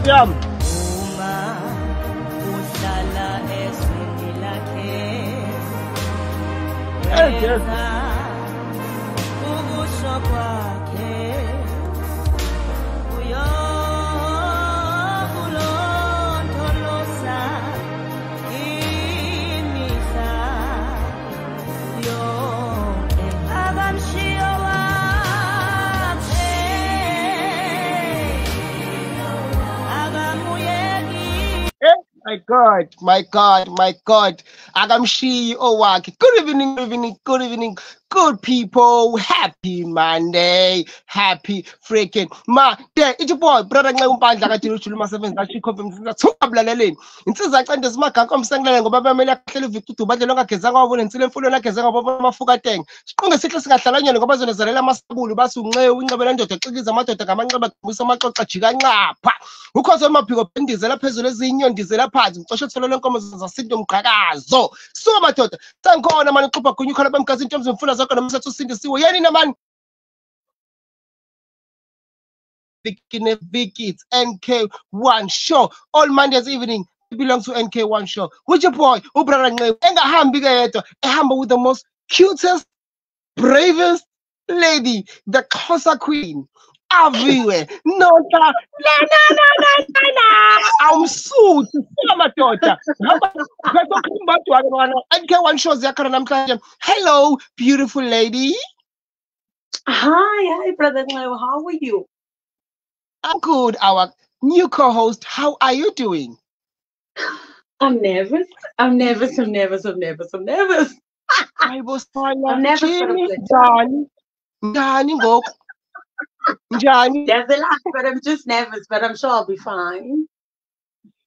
yami. Yes. My God. Agamshi Owaki. Good evening, good people. Happy Monday. Happy freaking Monday. It's your boy, brother Ngumpandla kaThuluthulu masebenza kaShe Conference thukablaleleni. Insizwa aqende simaga komsengele ngoba bamele ahlele uvikudu badle ngagezanga wabona insile emfulweni agezanga baba mafukatenge. Siqonge sihle singahlalanyana ngoba zonezalela amasabulu basi unxewe uncebela indoda exikiza amadoda ngamanxeba kubisa amaxoxa jika nqapha. Ukhoze amaphiko pendizela phezulu ezinyo ndizela phansi ngicoshe tholo lenkomo zasinto umqhakazo. So madoda sangikhona manje uxupha gunyu khona bamgazi into emzimfuna zakho nomsethu usindisiwe yeni namani. Vicky, it's NK1 Show. All Mondays evening, it belongs to NK1 Show. With your boy, Ubrara Nqewu, engahambi ke yedwa, ehamba with the most cutest, bravest lady, the Xhosa Queen, Aviwe Nontlanana. I'm so madoda. NK1 Show ziyakhona namhlanje. Hello, beautiful lady. Hi, Brother Nqewu. How are you? I'm good. Our new co-host, how are you doing? I'm nervous. I'm nervous. I'm nervous. I'm nervous. Njani? There's a lot, but I'm just nervous, but I'm sure I'll be fine.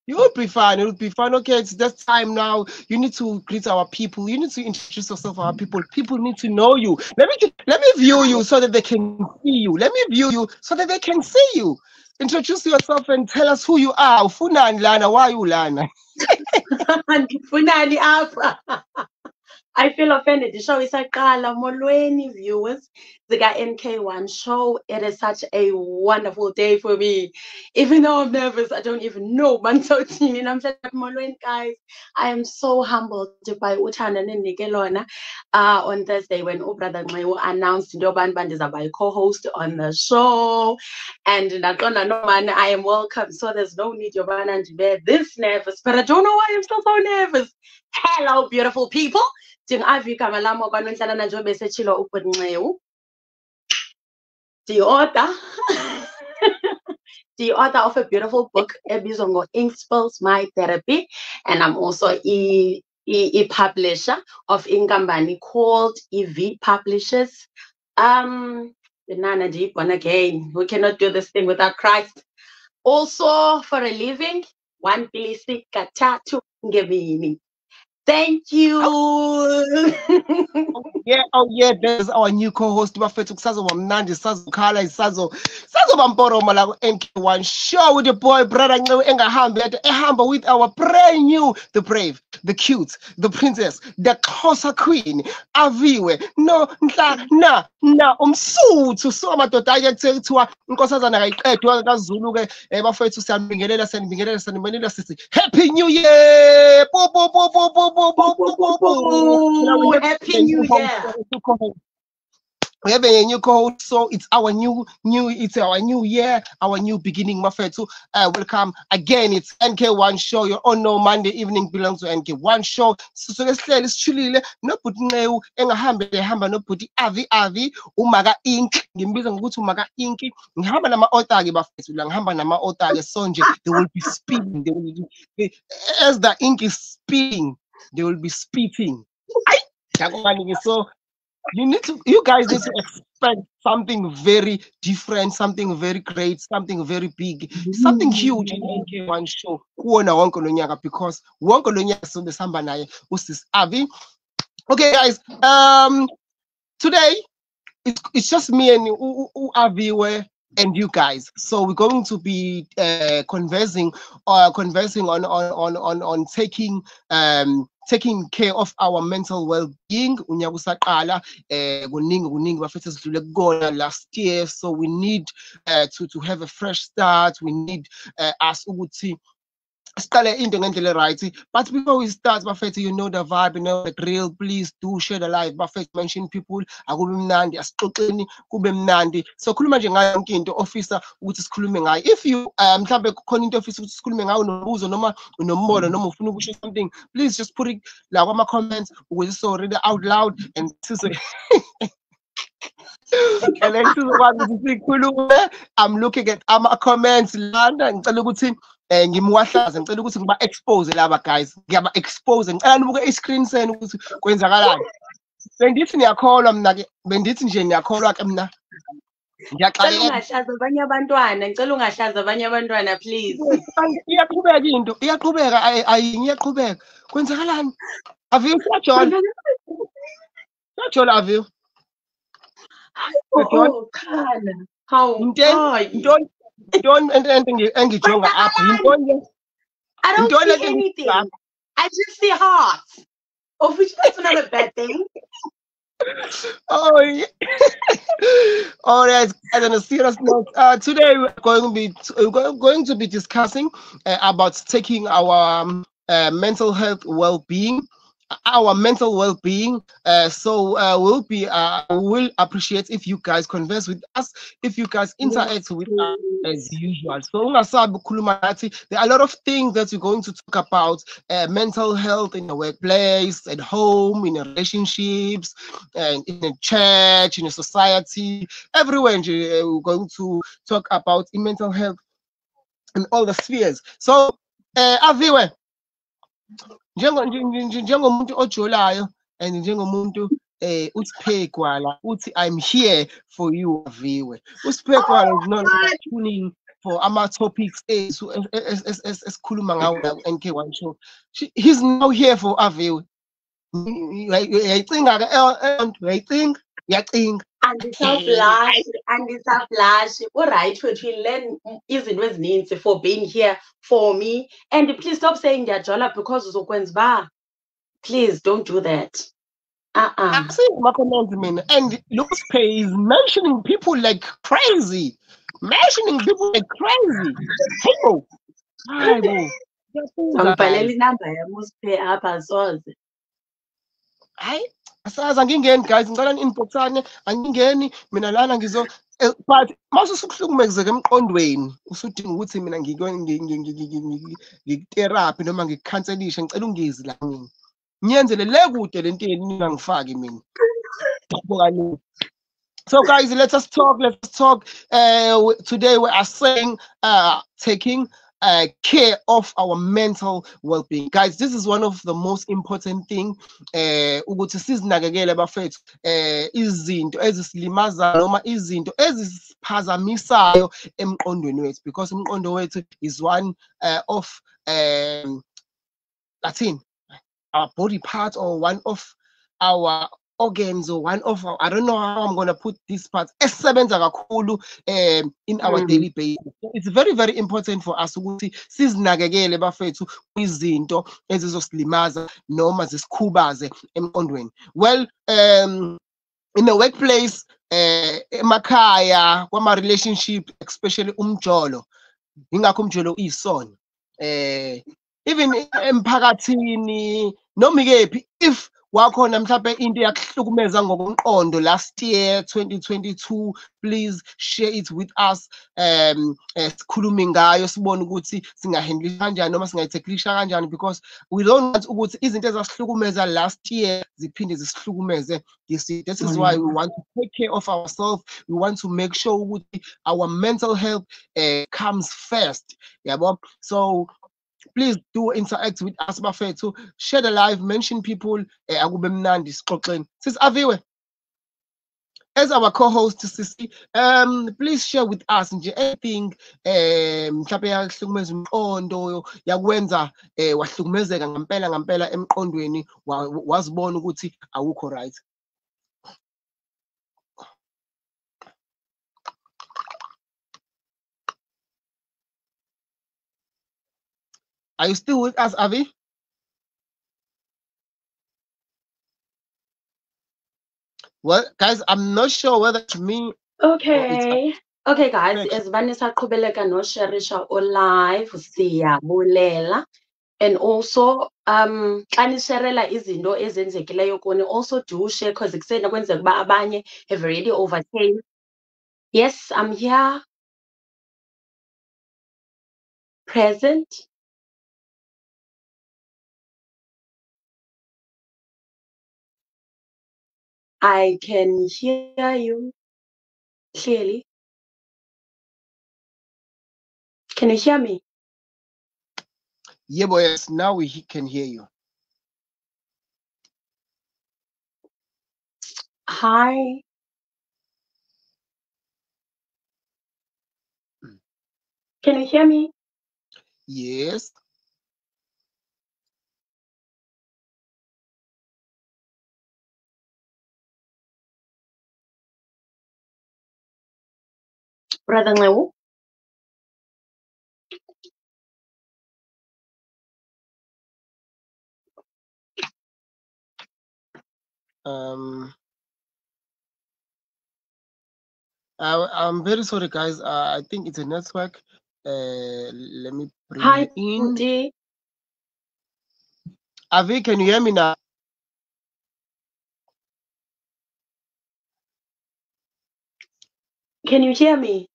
You'll be fine. It'll be fine. Okay, it's that time now. You need to greet our people. You need to introduce yourself to our people. People need to know you. Let me view you so that they can see you. Let me view you so that they can see you. Introduce yourself and tell us who you are. Funani Lana, why you Lana? Funani apha. I feel offended. The show is molweni viewers. The NK1 Show. It is such a wonderful day for me. Even though I'm nervous, I don't even know. And I'm saying, molweni guys. I am so humbled by Uthanda Nikelona on Thursday when Brother Nqewu announced Ndoban Bandiza by co-host on the show. And I am welcome. So there's no need Yobana to be this nervous. But I don't know why I'm still so nervous. Hello, beautiful people. The author the author of a beautiful book, Ebizongo Ink Spills My Therapy, and I'm also a publisher of Inkambani called EV Publishers. The Nana Deep one again. We cannot do this thing without Christ. Also for a living, one pilisi katatu ngevini. Thank you. Oh yeah, there's our new co-host Bafethu Sazo Mnandi Sazo Khala Sazo Bamporomo la NK1 Show with your boy brother Nqewu ehamba with our brand new, the brave, the cute, the princess, the Xhosa Queen, Aviwe Nontlanana umsuthu. So madoda ayekuthiwa inkosazana kayiqedwa kaZulu ke bafethu siyabingelela sithi Happy New Year. Happy New Year. We have a new co-host, so it's our new year, our new beginning. Mafethu, welcome again. It's NK1 Show. Your own Monday evening belongs to NK1 Show. So let's chillile. No put Nqewu engahamba no put Avi umaga ink. Ngimbiza ngokuthi umaga ink. Ngihamba nama author ke bafethu la ngihamba nama author ke sonje. They will be speaking. As the ink is speaking, they will be speaking. So you guys need to expect something very different, something very great, something very big, something huge in NK1 Show. Because wonke lo nyaka so besihamba naye usis Avi. Okay guys, today it's just me and Aviwe and you guys. So we're going to be conversing on taking taking care of our mental well-being. Unyaka usaqala kuningi bafethu esidlule kukona last year, so we need to have a fresh start. We need us ukuthi siqale into ngendlela right. But before we start, bafethu, you know the vibe, you know the drill. Please do share the live. Bafethu, mention people, akube mnandi, asixoxeni kube mnandi. So khuluma nje ngayo yonke into ofisa ukuthi sikhulume ngayo. If you mhlambe khona into ofisa ukuthi sikhulume ngayo, unombuzo noma unombono noma ufuna ukusho something, please just put it la kwama comments ukuze so read it out loud and sizwe and then sizokwazi ukuthi sikhulume. I'm looking at ama comments lana, ngicela ukuthi ngimwahlaze, ngicela ukuthi ngiba expose laba guys, ngiyaba expose, ngicela nibuke iscreen senu ukuthi kwenzakalani. Bendithi niyakholwa mina ke, bendithi nje niyakholwa ke mina. Ngicela ungahlaza abanye abantwana, ngicela ungahlaza abanye abantwana please. Iyaqhubeka into, iyaqhubeka, iyaqhubeka. Kwenzakalani? Aviwe uyajola? Uyajola Aviwe? Oh, khala. How? Don't engijonga apha. Yintoni? I don't see anything. I just see hearts. Of which that's not a bad thing. Oh, yeah. All right. And on a serious note, today we're going to be discussing about taking our mental health well-being. Our mental well-being. So we'll appreciate if you guys converse with us, if you guys interact with us as usual. So there are a lot of things that we're going to talk about: mental health in the workplace, at home, in relationships, and in a church, in a society, everywhere. We're going to talk about mental health in all the spheres. So, Aviwe, njengomuntu ojolayo and njengomuntu uSiphe Gwala uthi I'm here for you Aviwe. uSiphe Gwala is not tuning for ama topics esikhuluma ngawo NK1 Show. He's now here for Aviwe. Uyayicinga ke uyayicinga. Andisaflash. Alright, futhi we learn izinto ezininzi for being here for me. And please stop saying ndiyajola because uzokwenza ba. Please don't do that. I see my comments, man, and Luxpay is mentioning people like crazy. Mentioning people like crazy. Hey, Ngibhalela inamba yami uSiphe apha soze. Hayi, asazi angingeni guys, ngicela inboxane, angingeni mina lana ngizo but mase ukuhlukumezeka emqondweni, usudinga ukuthi mina ngikutherapy noma ngikukhanselishe, ngicela ungizi la mina. Nyenzele le kude lento yeni ngangifaki mina. So guys, let us talk. Today we are saying taking care of our mental well-being. Guys, this is one of the most important thing ukuthi sizinakekele bafethu izinto ezisilimaza noma izinto ezisiphazamisayo emqondweni wethu, because umqondo wethu is one of our body part, or one of our organs, or one of our, I don't know how I'm going to put this part, esebenza kakhulu in our daily basis. So it's very, very important for us ukuthi sizinakekele bafethu izinto ezizosilimaza noma zisikhubaze emqondweni. Well, in the workplace, emakhaya, kwama relationship, especially umjolo, ingakho umjolo uyisona. Even emphakathini noma ikephi, if wakhona mhlawumbe into yakuhlukumeza ngokomqondo last year 2022, please share it with us. Sikhulume ngayo, sibone ukuthi singahandle kanjani noma singayitheklisha kanjani, because we don't want ukuthi izinto ezasihlukumeza last year ziphinde zisihlukumeze this year. This is why we want to take care of ourselves. We want to make sure ukuthi our mental health comes first. Yabo? So please do interact with us bafethu, share the live, mention people, akube mnandi sixoxeni. Sis Aviwe, as our co-host Sisi, please share with us nje anything mhlawumbe yakuhlukumeza umqondo, yakwenza wahlukumezeka ngampela emqondweni, wazibona ukuthi awukho right. Are you still with us, Avi? Well, guys, I'm not sure whether it's me or it's a Okay, guys, connection. esibane saqhubeleka no-sharisha o-live siyabulela. And also, xa nisherela izinto ezenzekileyo kuni, also do share because kusenokwenzeka uba abanye have already overcame. Yes, I'm here. Present. I can hear you clearly. Can you hear me? Yeah, boys, now we can hear you. Hi. Can you hear me? Yes. Brother Ngewu? I'm very sorry, guys. I think it's a network. Let me bring Hi, her in. Tuti. Avi, can you hear me now? Can you hear me?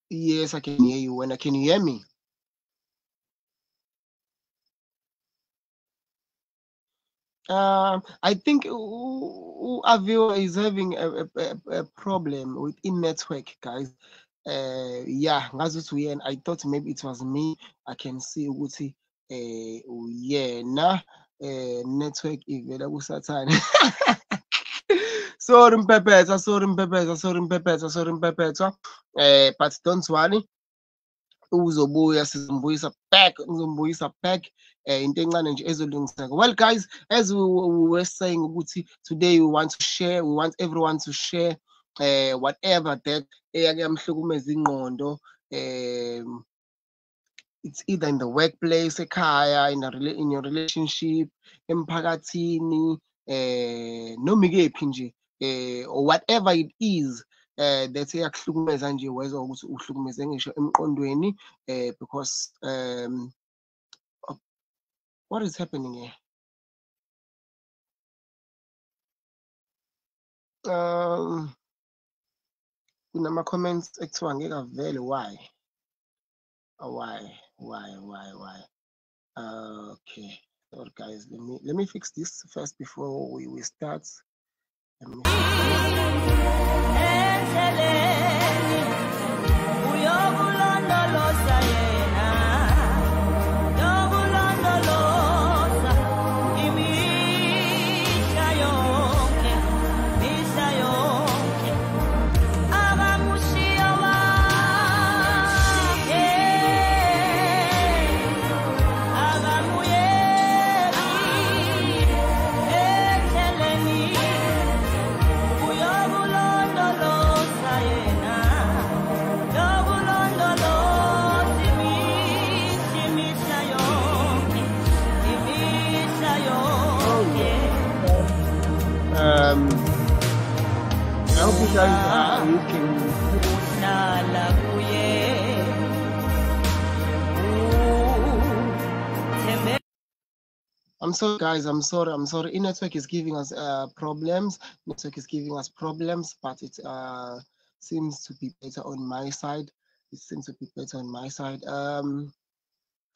Yes, I can hear you. When can you hear me? I think Avio is having a problem with in network, guys. Yeah, and I thought maybe it was me. I can see Uguti. Yeah, nah. Network available Satan. Sorry, Mpepeta, sorry, Mpepeta, sorry, Mpepeta, sorry, Mpepeta. But don't worry. Uzobuya sizombuyisa back, uzombuyisa back into encane nje ezolungiseka. Well, guys, as we were saying ukuthi today we want to share, we want everyone to share whatever that eyake yamhlukumeza ingqondo. It's either in the workplace, ekhaya, in your relationship, emphakathini, noma ikephi nje, or whatever it is that eyakuhlukumeza nje wezwa ukuthi uhlukumeze ngisho emqondweni, because what is happening here? Kunama-comments ekuthiwa angeke avele. Why? Why? Okay. Sorry, guys. Let me fix this first before we start. Let me I hope you guys you can. I'm sorry, guys. I'm sorry. Network is giving us problems. Network is giving us problems, but it seems to be better on my side. It seems to be better on my side.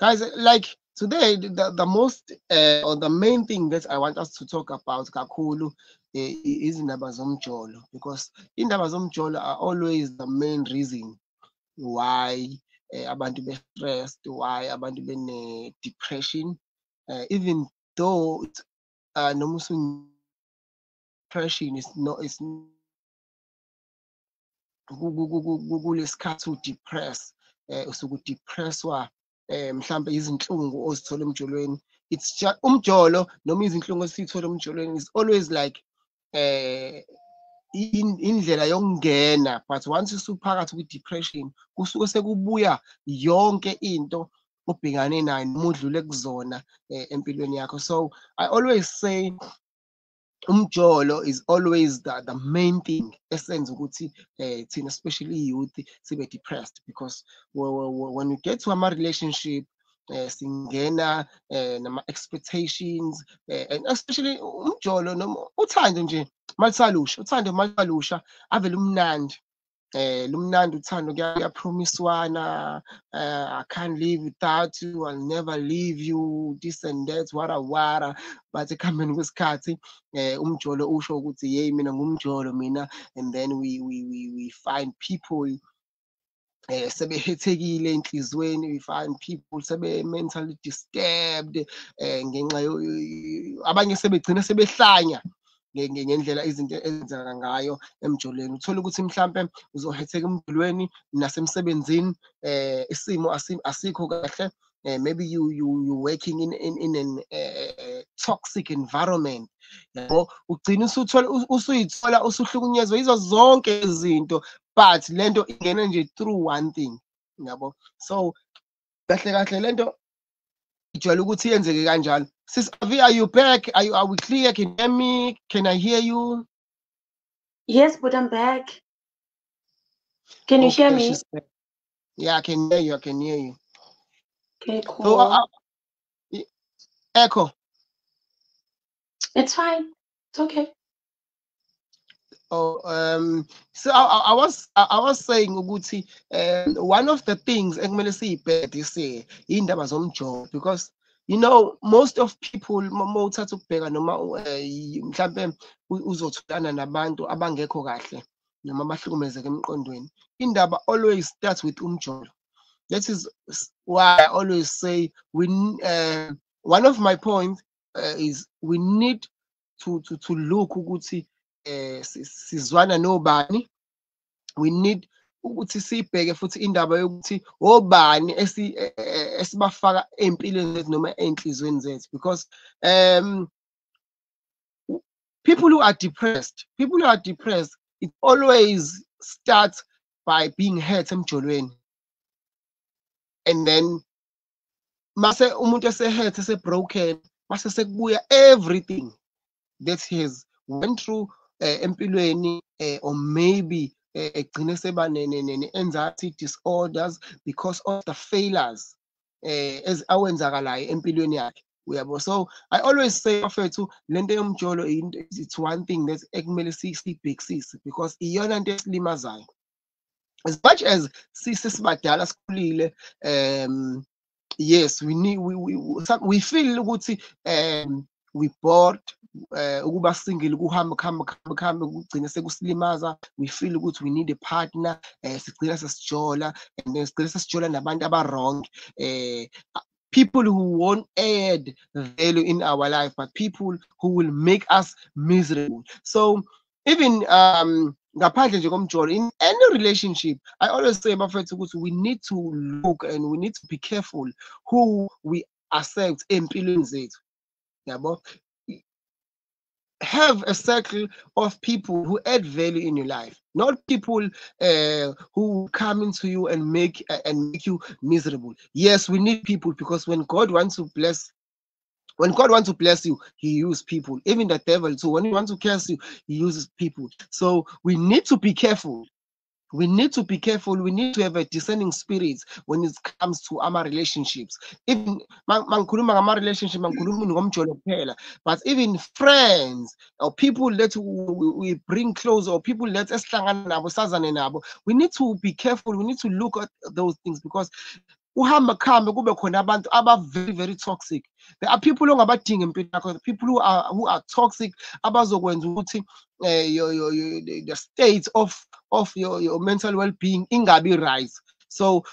Guys, like today, the most or the main thing that I want us to talk about kakhulu is indaba zomjolo, because indaba zomjolo are always the main reason why abantu be-stressed, why abantu bene-depression, even though noma depression is not, it's kulesikhathi udepress, usuke udepresswa mhlambe izinhlungu ozithola emjolweni. It's just umjolo noma izinhlungu esithola emjolweni is always like indlela yokungena, but once usuphakathi kwi-depression kusuke sekubuya yonke into obhekane nayo noma udlule kuzona empilweni yakho. So I always say umjolo is always the main thing esenza ukuthi thina especially youth sibe depressed, because when we get to a relationship singena nama expectations, and especially umjolo noma uthando nje malisalusha, uthando malisalusha ave lumnandi. Lumnandi uthando kuyapromiswana, I can't live without you, I'll never leave you, this and that, wara. But ekuhambeni kwesikhathi umjolo usho ukuthi hey mina ngumjolo mina, and then we find people sebehethekile enhlizweni, we find people sebe-mentally disturbed ngenxa abanye sebegcina sebehlanya ngendlela izinto ezenzeka ngayo emjolweni. Uthola ukuthi mhlampe uzohetheka emjolweni nasemsebenzini, isimo asikho kahle. Maybe you working in an toxic environment, yabo, ugcina usuyithola usuhlukunyezwa yizo zonke izinto, but lento ingena nje through one thing, yabo. So kahle kahle lento ijwayele ukuthi yenzeke kanjalo. Sis Avi, are you back? Are we clear? Can you hear me? Can I hear you? Yes, but I'm back. Can you hear me? Yeah, I can hear you. I can hear you. Okay, cool. So, echo. It's fine. It's okay. Oh, so I was saying ukuthi one of the things ekumele siyibheke indaba zomjovo, because you know most of people mawuthatha ukubheka noma mhlambe uzotholana nabantu abangekho kahle noma abahlukumezeke emqondweni, indaba always starts with umjolo. That is why I always say one of my points is we need to look ukuthi sizwana nobani. We need ukuthi sibheke futhi indaba yokuthi obani esibafaka empilweni zethu noma enhlizweni zethu, because people who are depressed, it always starts by being hurt emjolweni, and then mase umuntu ese-hurt ese-broken, mase sekubuya everything that he has went through empilweni, or maybe egcine seba ne-anxiety disorders because of the failures awenzakalayo empilweni yakhe, uyabo. So I always say bafethu lento yomjolo it's one thing that ekumele siyibhekisise, because iyona nto esilimazayo. As much as sisibadala sikhulile, yes, we feel ukuthi we bored, ukuba single kuhamba kugcina sekusilimaza. We feel ukuthi we need a partner, sigcina sesijola, and then sigcina sesijola nabantu aba-wrong, people who won't add value in our life, but people who will make us miserable. So even ngaphandle nje komjolo, in any relationship, I always say bafethu ukuthi we need to look and we need to be careful who we accept empilweni zethu, yabo. Have a circle of people who add value in your life, not people who come into you and make you miserable. Yes, we need people, because when God wants to bless you, he uses people. Even the devil too, when he wants to curse you, he uses people. So we need to be careful. We need to be careful. We need to have a discerning spirit when it comes to our relationships. Even relationship, but even friends or people that we bring close, or people that we need to be careful. We need to look at those things, because uhamba khambe kube khona abantu very very toxic. There are people ongabadinga empilweni yakho, people who are toxic, abazokwenza ukuthi the state of your mental well-being ingabi right. So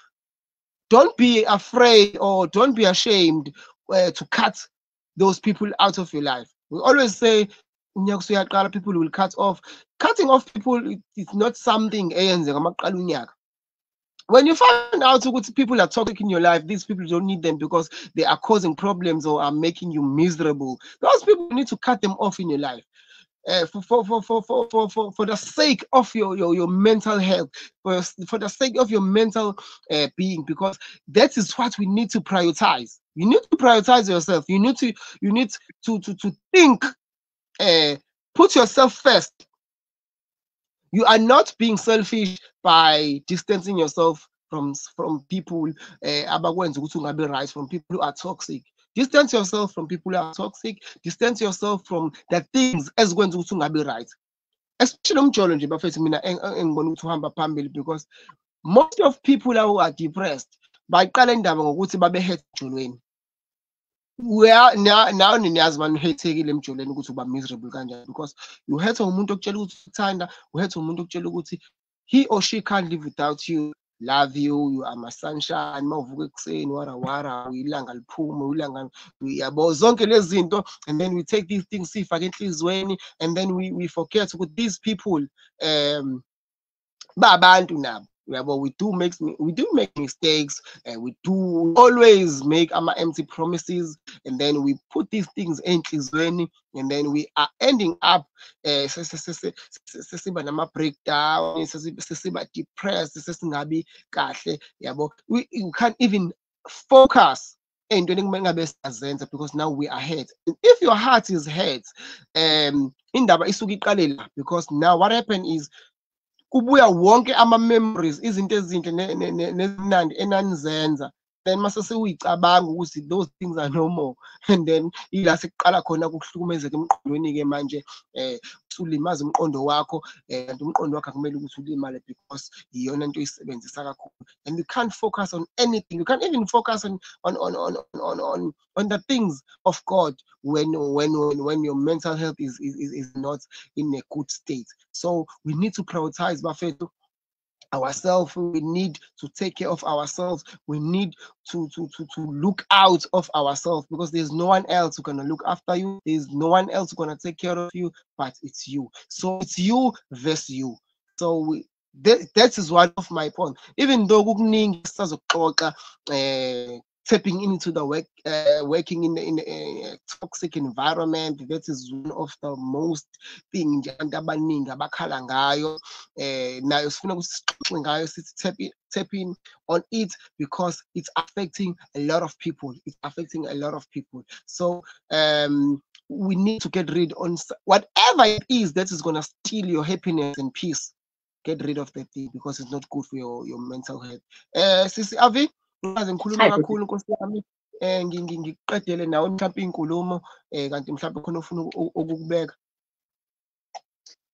don't be afraid or don't be ashamed to cut those people out of your life. We always say people will cut off. Cutting off people is not something when you find out that people are toxic in your life, these people don't need them because they are causing problems or are making you miserable. Those people need to cut them off in your life. For the sake of your mental health, for the sake of your mental being, because that is what we need to prioritize. You need to prioritize yourself. You need to think Put yourself first. You are not being selfish by distancing yourself from people abakwenza ukuthi ungabe right, from people who are toxic. Distance yourself from people who are toxic. Distance yourself from the things ezikwenza ukuthi ungabe right. Especially umjolo nje bafethu mina engibona ukuthi uhamba phambili, because most of people who are depressed baqala indaba ngokuthi babe hate emjolweni. Now niyazi manje uhethekile emjolweni ukuthi uba miserable kanjani, because you hate umuntu okutshela ukuthi uthanda, you hate umuntu okutshela ukuthi he or she can't live without you, love you, you are my sunshine, mawuvuka ekuseni wara uyilanga liphume, uyilanga uyabo zonke lezi zinto, and then we take these things sifake enhlizweni, and then we forget ukuthi these people babantu nabo. We do make mistakes, and we do always make empty promises, and then we put these things enhlizweni, and then we are ending up sesiba nama breakdown, sesiba depressed, sesingabi kahle, yabo. We can't even focus because now we are hurt. And if your heart is hurt, indaba isuke iqale la, because now what happened is kubuya wonke ama-memories, izinto ezinhle nezimnandi enanizenza, then mase sewuyicabanga ukuthi those things are no more, and then ila sekuqala khona ukuhlukumezeka emqondweni-ke manje usulimaza umqondo wakho, and umqondo wakho akumele ukuthi ulimale because iyona into oyisebenzisa kakhulu, and you can't focus on anything. You can't even focus on the things of God when your mental health is not in a good state. So we need to prioritize bafethu ourselves. We need to take care of ourselves. We need to look out of ourselves, because there's no one else who's gonna look after you. There's no one else who's gonna take care of you, but it's you. So it's you versus you. So that is one of my points. Even though tapping into the working in a toxic environment, that is one of the most things abantu abaningi abakhala ngayo. Nayo sifuna ukuthi ngayo sithi tap in on it, because it's affecting a lot of people. It's affecting a lot of people. So we need to get rid on whatever it is that is gonna steal your happiness and peace. Get rid of that thing, because it's not good for your mental health. Sisi Avi, ngikhuluma kakhulu Nkosi yami, ngiqedele nawe mhlawumbe inkulumo, kanti mhlawumbe khona ufuna ukubeka.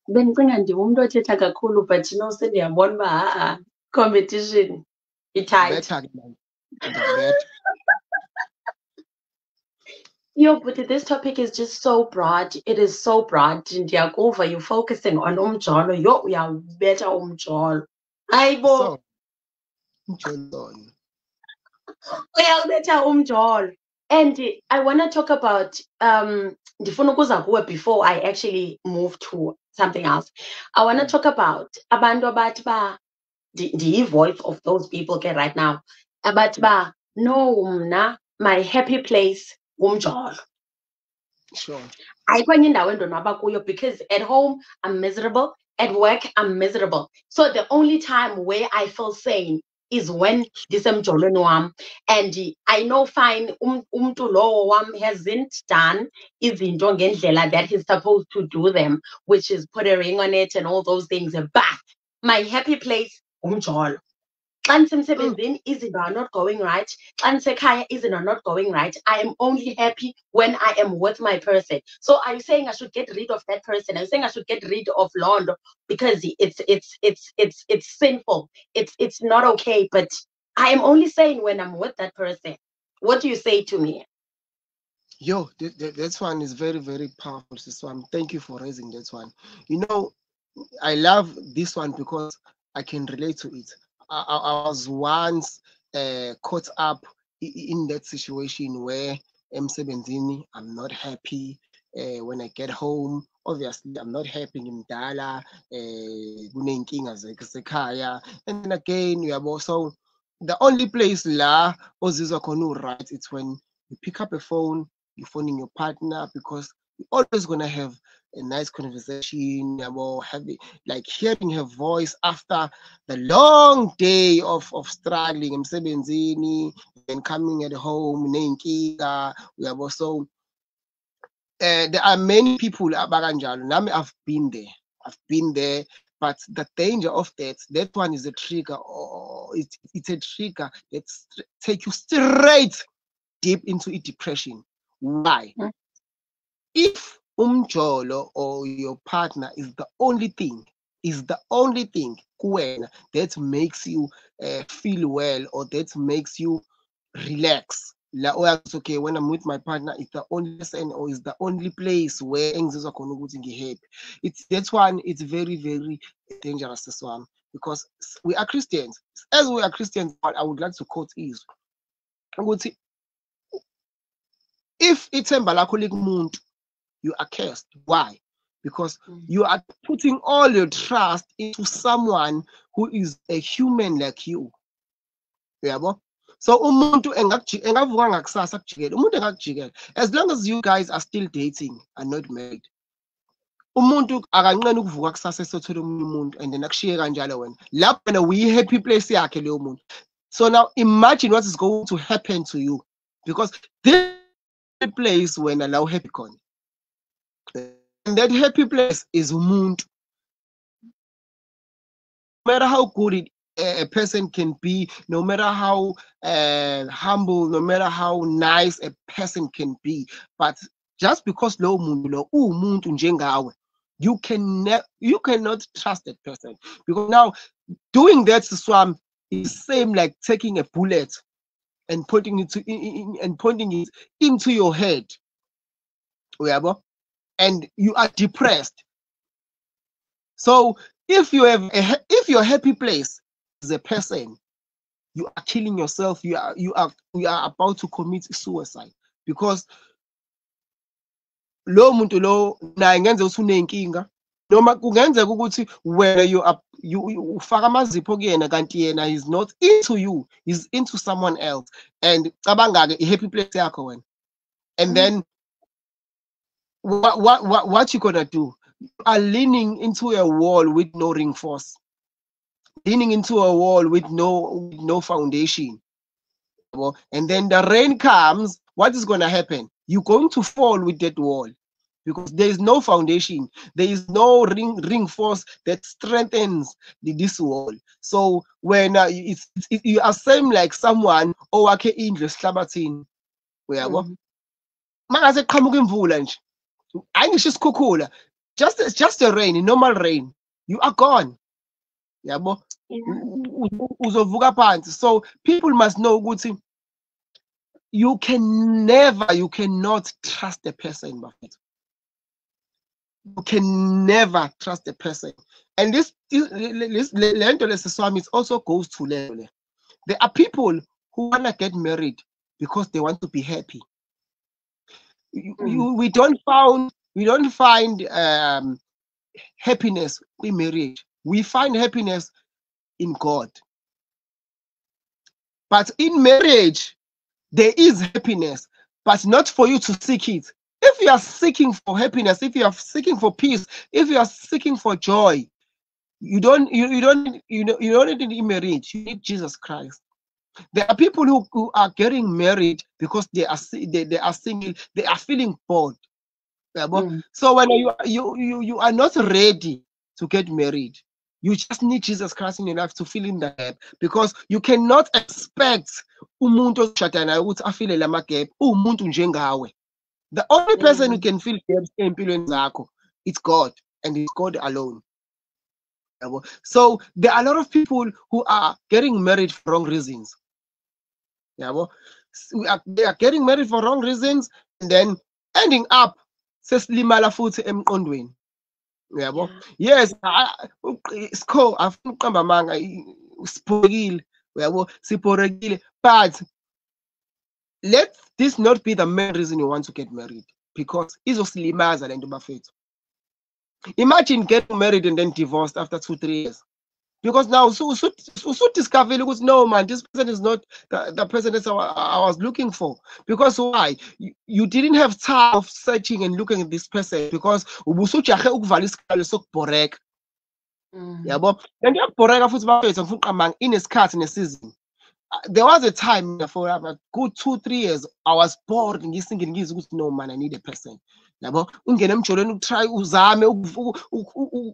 Bengicinga nje umuntu othetha kakhulu, but you know sendiyabona uba competition itight. Yo, but this topic is just so broad. It is so broad. Ndiyakuva, you're focusing on umjolo. Yo, uyawubetha umjolo. Hayibo. Umjolo. Uyawubetha umjolo. And I want to talk about ndifuna ukuza kuwe before I actually move to something else. I want to talk about abantu abathi ba the voice of those people ke right now. Abathi ba no mna my happy place umjolo. Sure. Ayikho enye indawo endonwaba kuyo, because at home I'm miserable, at work I'm miserable. So the only time where I feel sane is when ndisemjolweni wam, and I know fine umntu lowo wam hasn't done izinto ngendlela that he's supposed to do them, which is put a ring on it and all those things, but my happy place umjolo. Xa ndisemsebenzini izinto are not going right, xa ndisekhaya izinto are not going right, I am only happy when I am with my person. So are you saying I should get rid of that person? Are you saying I should get rid of Londo because it's sinful, it's not okay, but I am only saying when I'm with that person? What do you say to me? Yo, that one is very, very powerful, this one. Thank you for raising that one. You know, I love this one because I can relate to it. I was once caught up in that situation where M17, I'm not happy. When I get home, obviously I'm not happy in Dala, and then again you have also the only place la ozizwa khona right, it's when you pick up a phone, you're phoning your partner, because you're always gonna have a nice conversation about like hearing her voice after the long day of struggling emsebenzini and coming at home nenkinga. We have also there are many people abakanjalo. Nami I've been there, but the danger of that one is a trigger, or it's a trigger that take you straight deep into a depression. Why? If umjolo or your partner is the only thing kuwena that makes you feel well, or that makes you relax, okay, when I'm with my partner, it's the only person or is the only place where engizizwa khona ukuthi ngihappy. It's that one. It's very, very dangerous, this one, because we are Christians. As we are Christians, what I would like to quote is ukuthi, if ithemba lakho likumuntu, you are cursed. Why? Because you are putting all your trust into someone who is a human like you. Yabo? So umuntu engavuka ngakusasa kujikela, umuntu engakujikela, as long as you guys are still dating and not married, umuntu akanqeni ukuvuka kusasa esothola omunye umuntu and then akushiye kanjalo wena. Lapho wena uyi-happy place yakhe leyo muntu. So now imagine what is going to happen to you, because this place when allow happy khona. And that happy place is umuntu. No matter how good a person can be, no matter how humble, no matter how nice a person can be, but just because lo muntu lo umuntu njengawe, you cannot trust that person, because now doing that swam is same like taking a bullet and putting it into your head. And you are depressed. So if your happy place is a person, you are killing yourself. You are about to commit suicide, because lo muntu lo naye ngenze usunenkinga, noma kungenzeka ukuthi where you ufaka amazipho kuyena kanti yena is not into you, is into someone else, and cabanga ke happy place yakho wena. And then what you gonna do? You are leaning into a wall with no reinforce, leaning into a wall with no foundation. And then the rain comes, what is gonna happen? You're going to fall with that wall, because there is no foundation, there is no reinforce that strengthens this wall. So when you are same like someone owakhe indlu esihlabathini, uyabo, mangase qhamuka imvula nje, ayingisho isikhukhula, just a rain, normal rain, you are gone. Yabo, uzovuka phansi. So people must know ukuthi you cannot trust a person, bafethu. You can never trust a person. And this lento lesiswami, it also goes to level. There are people who wanna get married because they want to be happy. We don't find happiness in marriage. We find happiness in God. But in marriage, there is happiness, but not for you to seek it. If you are seeking for happiness, if you are seeking for peace, if you are seeking for joy, you don't need marriage. You need Jesus Christ. There are people who are getting married because they are single. They are feeling bored. So when you are not ready to get married, you just need Jesus Christ in your life to fill in the gap, because you cannot expect umuntu oshada naye ukuthi afile lama gap umuntu njengawe. The only person who can fill gaps empilweni zakho, it's God, and it's God alone. So there are a lot of people who are getting married for wrong reasons. They are getting married for wrong reasons, and then ending up sesilimala futhi emqondweni. Yes, isikho afuna uqamba amanga siphorekile, siphorekile, but let this not be the main reason you want to get married, because izosilimaza lento bafethu. Imagine getting married and then divorced after 2-3 years, because now so discover no man, this person is not the person that I was looking for. Because why? You didn't have time of searching and looking at this person, because ubusujahe ukuvala isikalo sokubhoreka. Yabo, and yabhoreka futhi bafethu ngifuna uqamba inesikhathi nesizini. There was a time for about good 2-3 years I was bored and thinking no man, I need a person. yabo ungene emjolweni ukutry uzame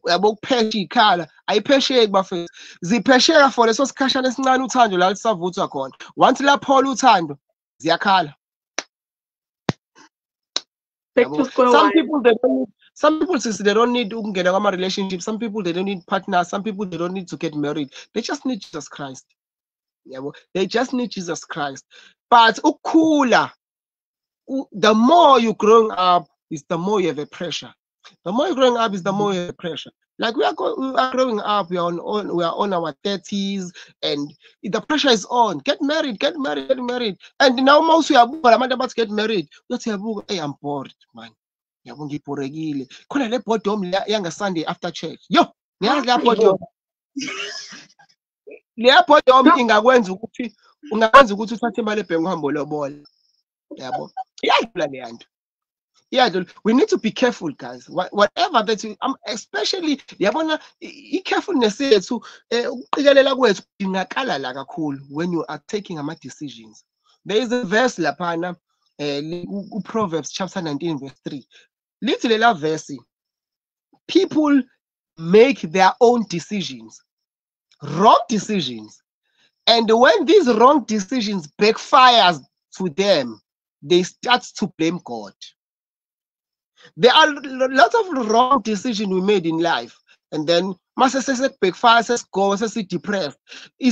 yabo ukuphesha ikhala ayiphesheki bafethu ziphesheka for leso sikhashana esincane uthando la lisavuthwa khona once laphola uthando ziyakhala. Some people since they don't need ukungena kwama relationship, some people they don't need partners, some people they don't need to get married, they just need Jesus Christ. Yabo they just need Jesus Christ. But ukukhula, the more you growing up is the more you have a pressure. The more you're growing up is the more you have a pressure. Like we are growing up, we are on our 30s, and the pressure is on. Get married, get married, get married. And now most we are about to get married. Hey, I'm bored, man. Younger Sunday after church. Yo, ingakwenza ukuthi uthathe imali ebhenki uhambe lobola. Yabo. Iyadlula le yanto. Yeah, we need to be careful, guys. Whatever that you, especially yabona i-carefulness yethu ukuqikelela kwethu ingaqala la kakhulu when you are taking ama decisions. There is a verse laphana Proverbs chapter 19 verse 3. Lithi lela verse, people make their own decisions, wrong decisions. And when these wrong decisions backfires to them, they start to blame God. There are lots of wrong decisions we made in life, and then backfire, go, depressed. We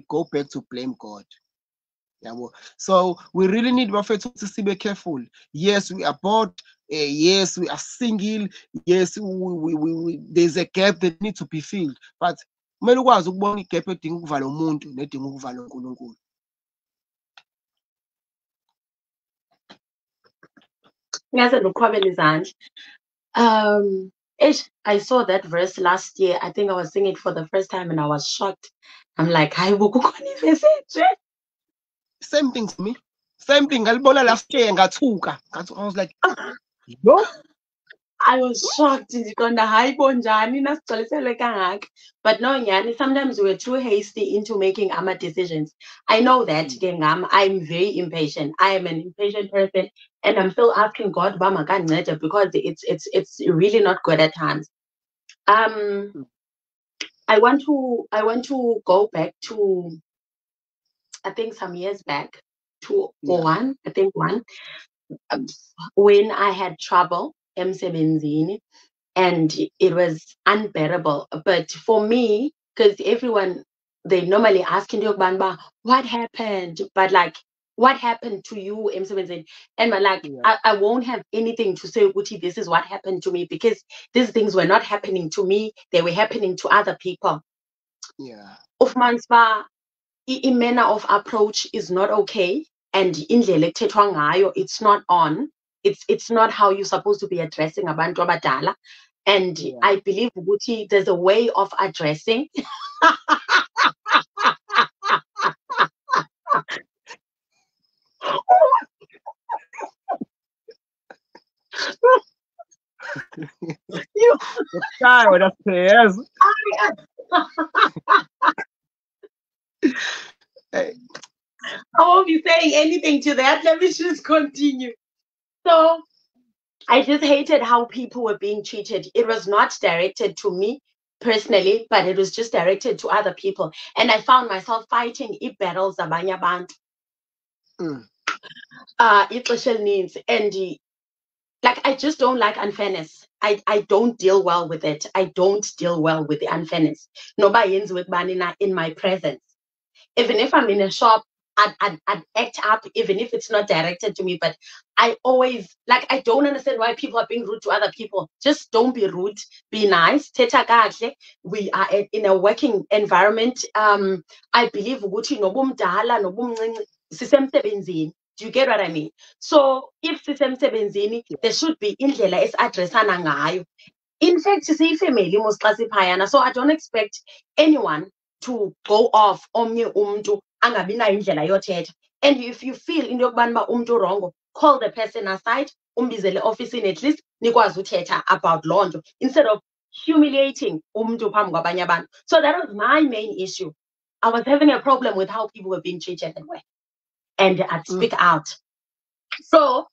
go back to blame God. So we really need to be careful. Yes, we are bored. Yes, we are single. Yes, there's a gap that needs to be filled. But I saw that verse last year. I think I was singing it for the first time and I was shocked. I'm like, same thing to me. Same thing. I last year and I was like, no. I was shocked. But no, Nyani, sometimes we're too hasty into making our decisions. I know that, I'm very impatient. I am an impatient person, and I'm still asking God, because it's really not good at times. I want to go back to, I think some years back, to one, I think one, when I had trouble, emsebenzini, and it was unbearable. But for me, because everyone, they normally ask what happened? But like, what happened to you, emsebenzini? And I won't have anything to say, Uti, this is what happened to me, because these things were not happening to me, they were happening to other people. Yeah. Of man's manner of approach is not okay, and it's not on. It's not how you're supposed to be addressing abantu abadala. And I believe there's a way of addressing. You guy with us players. I won't be saying anything to that. Let me just continue. So I just hated how people were being treated. It was not directed to me personally, but it was just directed to other people. And I found myself fighting battles abanye abantu. Needs. And like, I just don't like unfairness. I don't deal well with it. I don't deal well with the unfairness. Nobody ends with banana in my presence. Even if I'm in a shop, I'd act up, even if it's not directed to me. But I always, like, I don't understand why people are being rude to other people. Just don't be rude. Be nice. We are in a working environment. I believe do you get what I mean? So if there should be indlela es-addressana ngayo. In fact, family most classifier. So I don't expect anyone to go off omnye umntu angabi nayo indlela yothetha. And if you feel into yokubana umntu wrong, call the person aside, umbizele office at least nikwazi uthetha about loo nto, instead of humiliating umntu phambi kwabanye abantu. So that was my main issue. I was having a problem with how people were being treated that way, and I'd speak out. So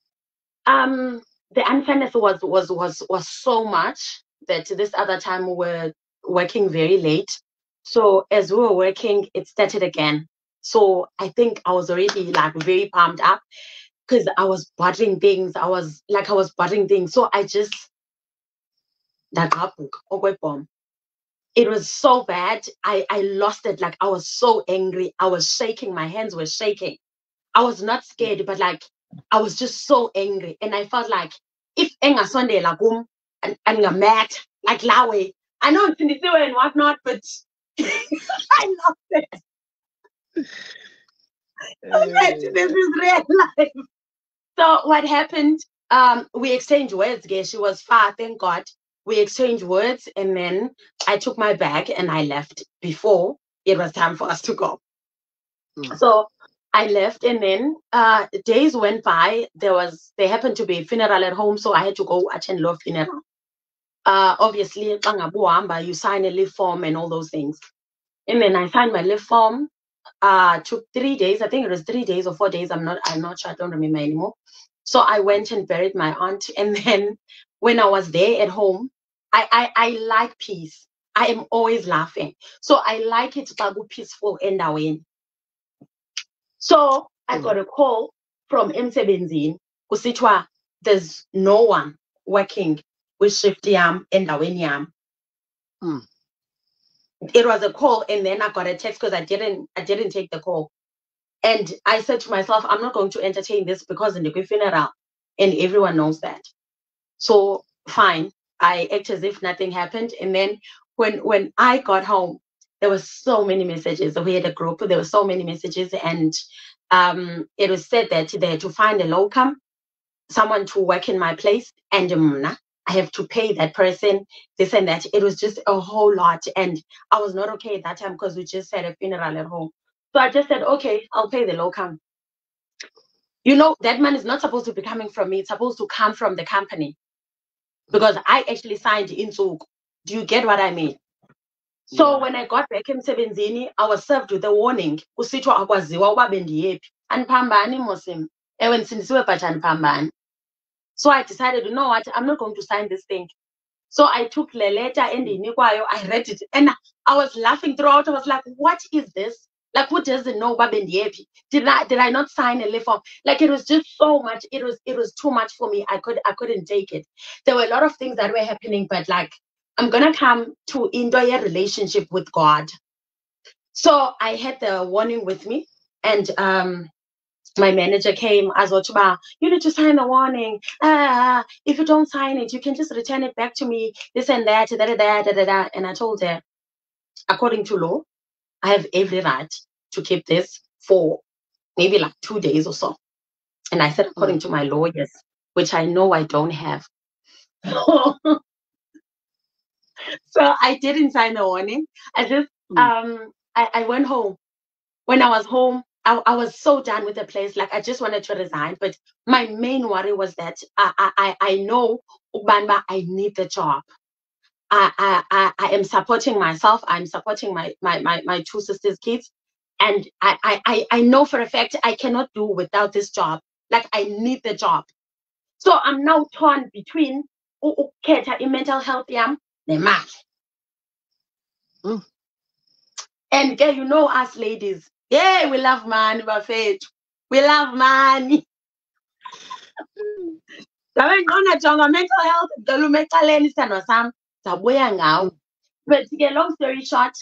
the unfairness was so much that this other time we were working very late. So as we were working, it started again. So I think I was already like very pumped up because I was buttering things. I was buttering things. So I just it was so bad. I lost it. Like I was so angry. I was shaking. My hands were shaking. I was not scared, but like I was just so angry. And I felt like if Enga Sunday lagum and I'm mad, like Lawe. I know it's in the and whatnot, but I lost it. Okay, this is real life. So what happened? We exchanged words, guys. She was far, thank God. We exchanged words, and then I took my bag and I left before it was time for us to go. So I left, and then days went by. There happened to be a funeral at home, so I had to go attend the funeral. Obviously, you sign a leave form and all those things. And then I signed my leave form. Took 3 days. I think it was 3 days or 4 days. I'm not sure. I don't remember anymore. So I went and buried my aunt. And then when I was there at home, I like peace. I am always laughing. So I like it peaceful and away. So I got a call from Msebenzini kusitwa there's no one working with shift yam and yam. It was a call, and then I got a text because I didn't take the call. And I said to myself, I'm not going to entertain this because in the funeral, and everyone knows that. So fine, I act as if nothing happened. And then when I got home, there were so many messages. We had a group. There were so many messages, and it was said that they had to find a locum, someone to work in my place, and I have to pay that person, this and that. It was just a whole lot, and I was not okay at that time because we just had a funeral at home. So I just said, okay, I'll pay the locum. You know, that money is not supposed to be coming from me. It's supposed to come from the company because I actually signed in. So do you get what I mean? So when I got back in Sebenzini, I was served with a warning. Kusitwa akwaziwa uba bendiyephi. Anipambani mosim. Ewe nisindisiwe but anipambani. So I decided, you know what, I'm not going to sign this thing. So I took the letter and I read it, and I was laughing throughout. I was like, what is this? Like, who doesn't know Babendiepi? Did I not sign a leave form? Like, it was just so much. It was too much for me. I couldn't take it. There were a lot of things that were happening, but like, I'm gonna come to enjoy a relationship with God. So I had the warning with me, and my manager came as well. You need to sign the warning. If you don't sign it, you can just return it back to me. This and that, da da da da da da. And I told her, according to law, I have every right to keep this for maybe like 2 days or so. And I said, according to my law, yes, which I know I don't have. So I didn't sign the warning. I just I went home. When I was home, I was so done with the place. Like I just wanted to resign. But my main worry was that I know Ubanba, I need the job. I am supporting myself. I'm supporting my two sisters' kids. And I know for a fact I cannot do without this job. Like I need the job. So I'm now torn between mental health yam nemali. And girl, you know us ladies. Yeah, we love money, Buffett. We love money. Mental health, but to get long story short,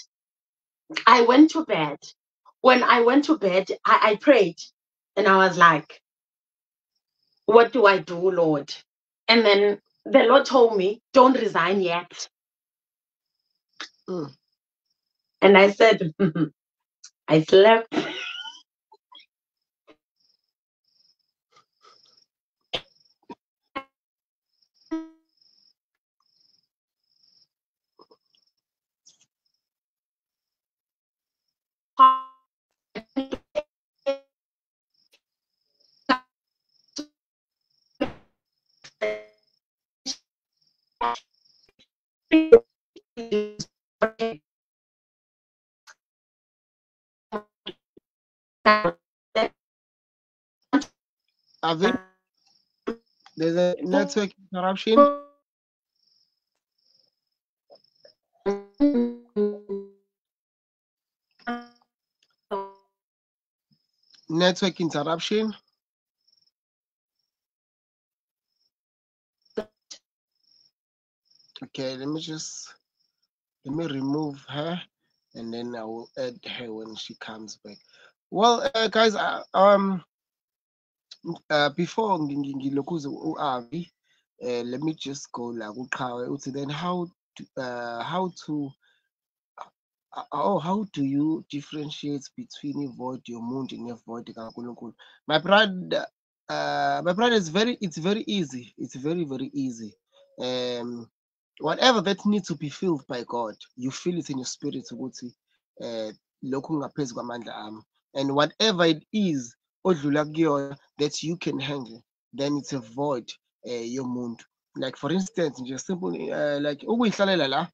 I went to bed. When I went to bed, I prayed and I was like, what do I do, Lord? And then the Lord told me, don't resign yet. And I said, I slept. Avi? There's a network interruption. Network interruption. Okay, let me remove her, and then I will add her when she comes back. Well, guys, before ngilokuze u-Avi, let me just go la kuqhawe uthi then how do you differentiate between avoid yomuntu ne-void kaNkulunkulu? My brother, it's very easy. It's very, very easy. Whatever that needs to be filled by God, you feel it in your spirit ukuthi lokhu kungaphezu kwamandla ami. And whatever it is odlula kuyona that you can handle, then it's a void yomuntu. Like for instance, just simple like ukuyihlalela la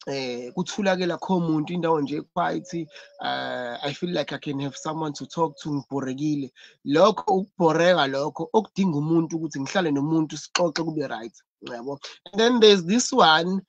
kuthulakela kho umuntu indawo nje quiet, I feel like I can have someone to talk to, ngibhorekile. Lokho ukubhoreka lokho okudinga umuntu ukuthi ngihlale nomuntu sixoxe kube right, yabo. And then there's this one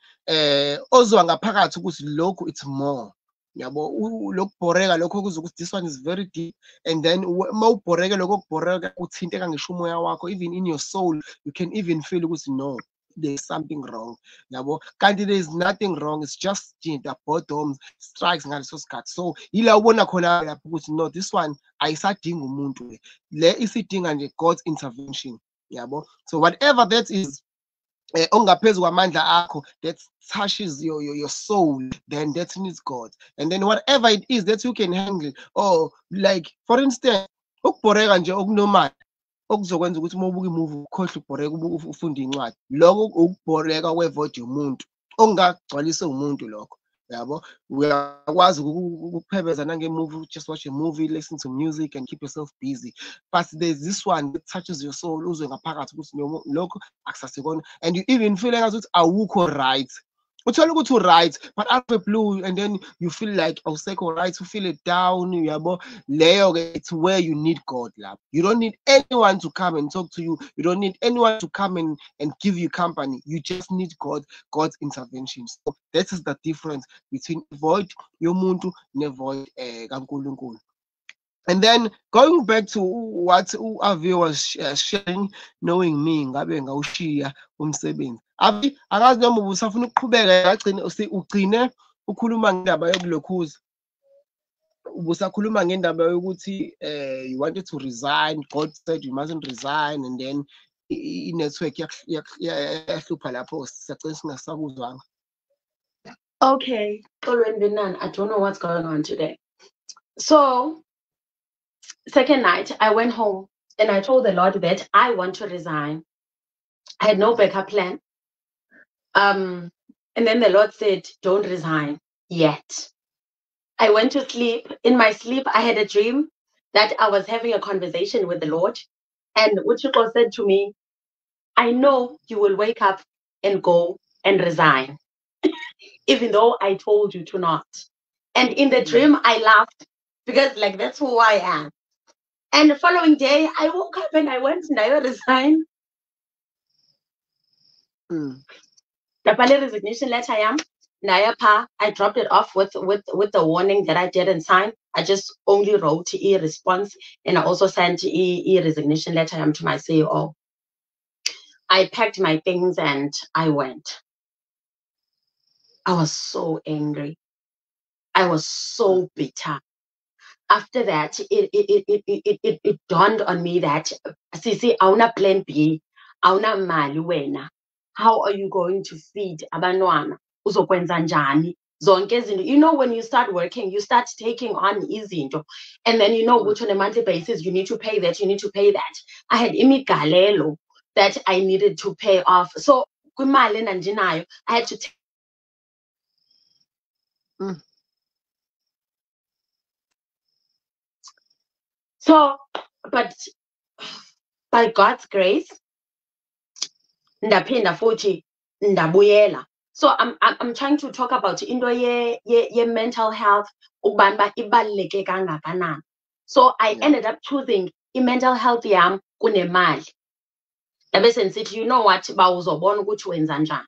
ozwa ngaphakathi ukuthi lokho it's more, yabo. Lokubhoreka lokho kuzwa ukuthi this one is very deep, and then mawubhoreke lokho kubhoreka uthinteka ngisho umoya wakho, even in your soul you can even feel ukuthi no, there's something wrong, yabo. Kanti there is nothing wrong, it's just the boredom strikes ngaleso sikhathi. So yila ubona khona lapho ukuthi no, this one ayisadinga umuntu le, isidinga nje God's intervention, yabo. So whatever that is ongaphezu kwamandla akho that touches your soul, then that needs God. And then whatever it is that you can handle, or like for instance ukubhoreka nje okunormal okuzokwenza ukuthi uma ubuka imuvi ukhohle ukubhoreka ufunde incwadi, lokho ukubhoreka kwe-void yomuntu okungagcwalise umuntu lokho, yabo. Uyakwazi ukuphebeza nangemuvi, just watch a movie, listen to music and keep yourself busy. But there's this one that touches your soul, uzwe ngaphakathi ukuthi lokho akusasekona, and you even feel like ukuthi awukho right. Uthola ukuthi u-right, but out of the blue, and then you feel like awusekho right, you feel it down, yabo. Leyo ke, it's where you need God lapho. You don't need anyone to come and talk to you. You don't need anyone to come and give you company. You just need God's intervention. So that is the difference between void yomuntu ne-void kaNkulunkulu. And then going back to what Avi was sharing, knowing me, ngabe ngawushiya umsebenzi. Avi, akazi noma ubusafuna ukuqhubeka ugcine ukhuluma ngendaba yokulokhuza. Ubusakhuluma ngendaba yokuthi you wanted to resign, God said you mustn't resign, and then i-network yahlupha lapho siyacela singasakuzwanga. Okay, I don't know what's going on today. So, second night, I went home and I told the Lord that I want to resign. I had no backup plan. And then the Lord said, don't resign yet. I went to sleep. In my sleep, I had a dream that I was having a conversation with the Lord. And Uchiko said to me, I know you will wake up and go and resign, even though I told you to not. And in the dream, I laughed because like, that's who I am. And the following day, I woke up and I went and I resigned. The resignation letter I dropped it off with the warning that I didn't sign. I just only wrote response, and I also sent resignation letter to my CEO. I packed my things and I went. I was so angry. I was so bitter. After that, it dawned on me that Sisi, awuna plan B, awuna mali wena. How are you going to feed abantwana? Uzokwenza njani? Zonke izinto. You know, when you start working, you start taking on izinto, and then you know which on a monthly basis you need to pay that, you need to pay that. I had imigalelo that I needed to pay off. So kwimali endandinayo, I had to take. So, but by God's grace, ndaphinda futhi ndabuyela. So I'm trying to talk about into ye mental health, ukubana ibaluleke kangakanani. So I ended up choosing mental health yam kunemali. ebese nisithi, you know what, bawuzobona ukuthi wenza njani.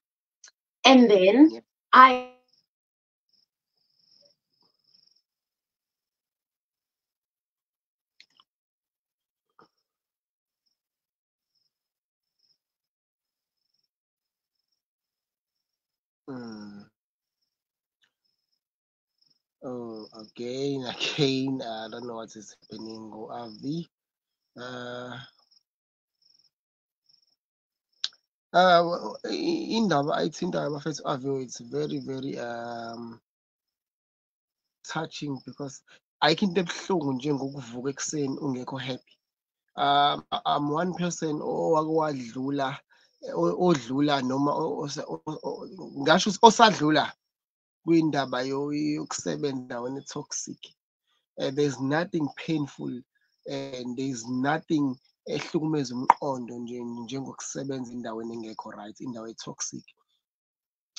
And then Yep. I Oh, again, I don't know what is happening. Go Avi. Indaba ayithintayo bafethu Avi, it's very very touching because ayikho into ebuhlungu njengokuvuka ekuseni ungekho happy. I'm one person owake wadlula odlula noma ngasho osadlula kwindaba yokusebenza endaweni etoxic. There's nothing painful and there's nothing ehlukumeza umqondo njengokusebenza endaweni engekho right, indawo etoxic.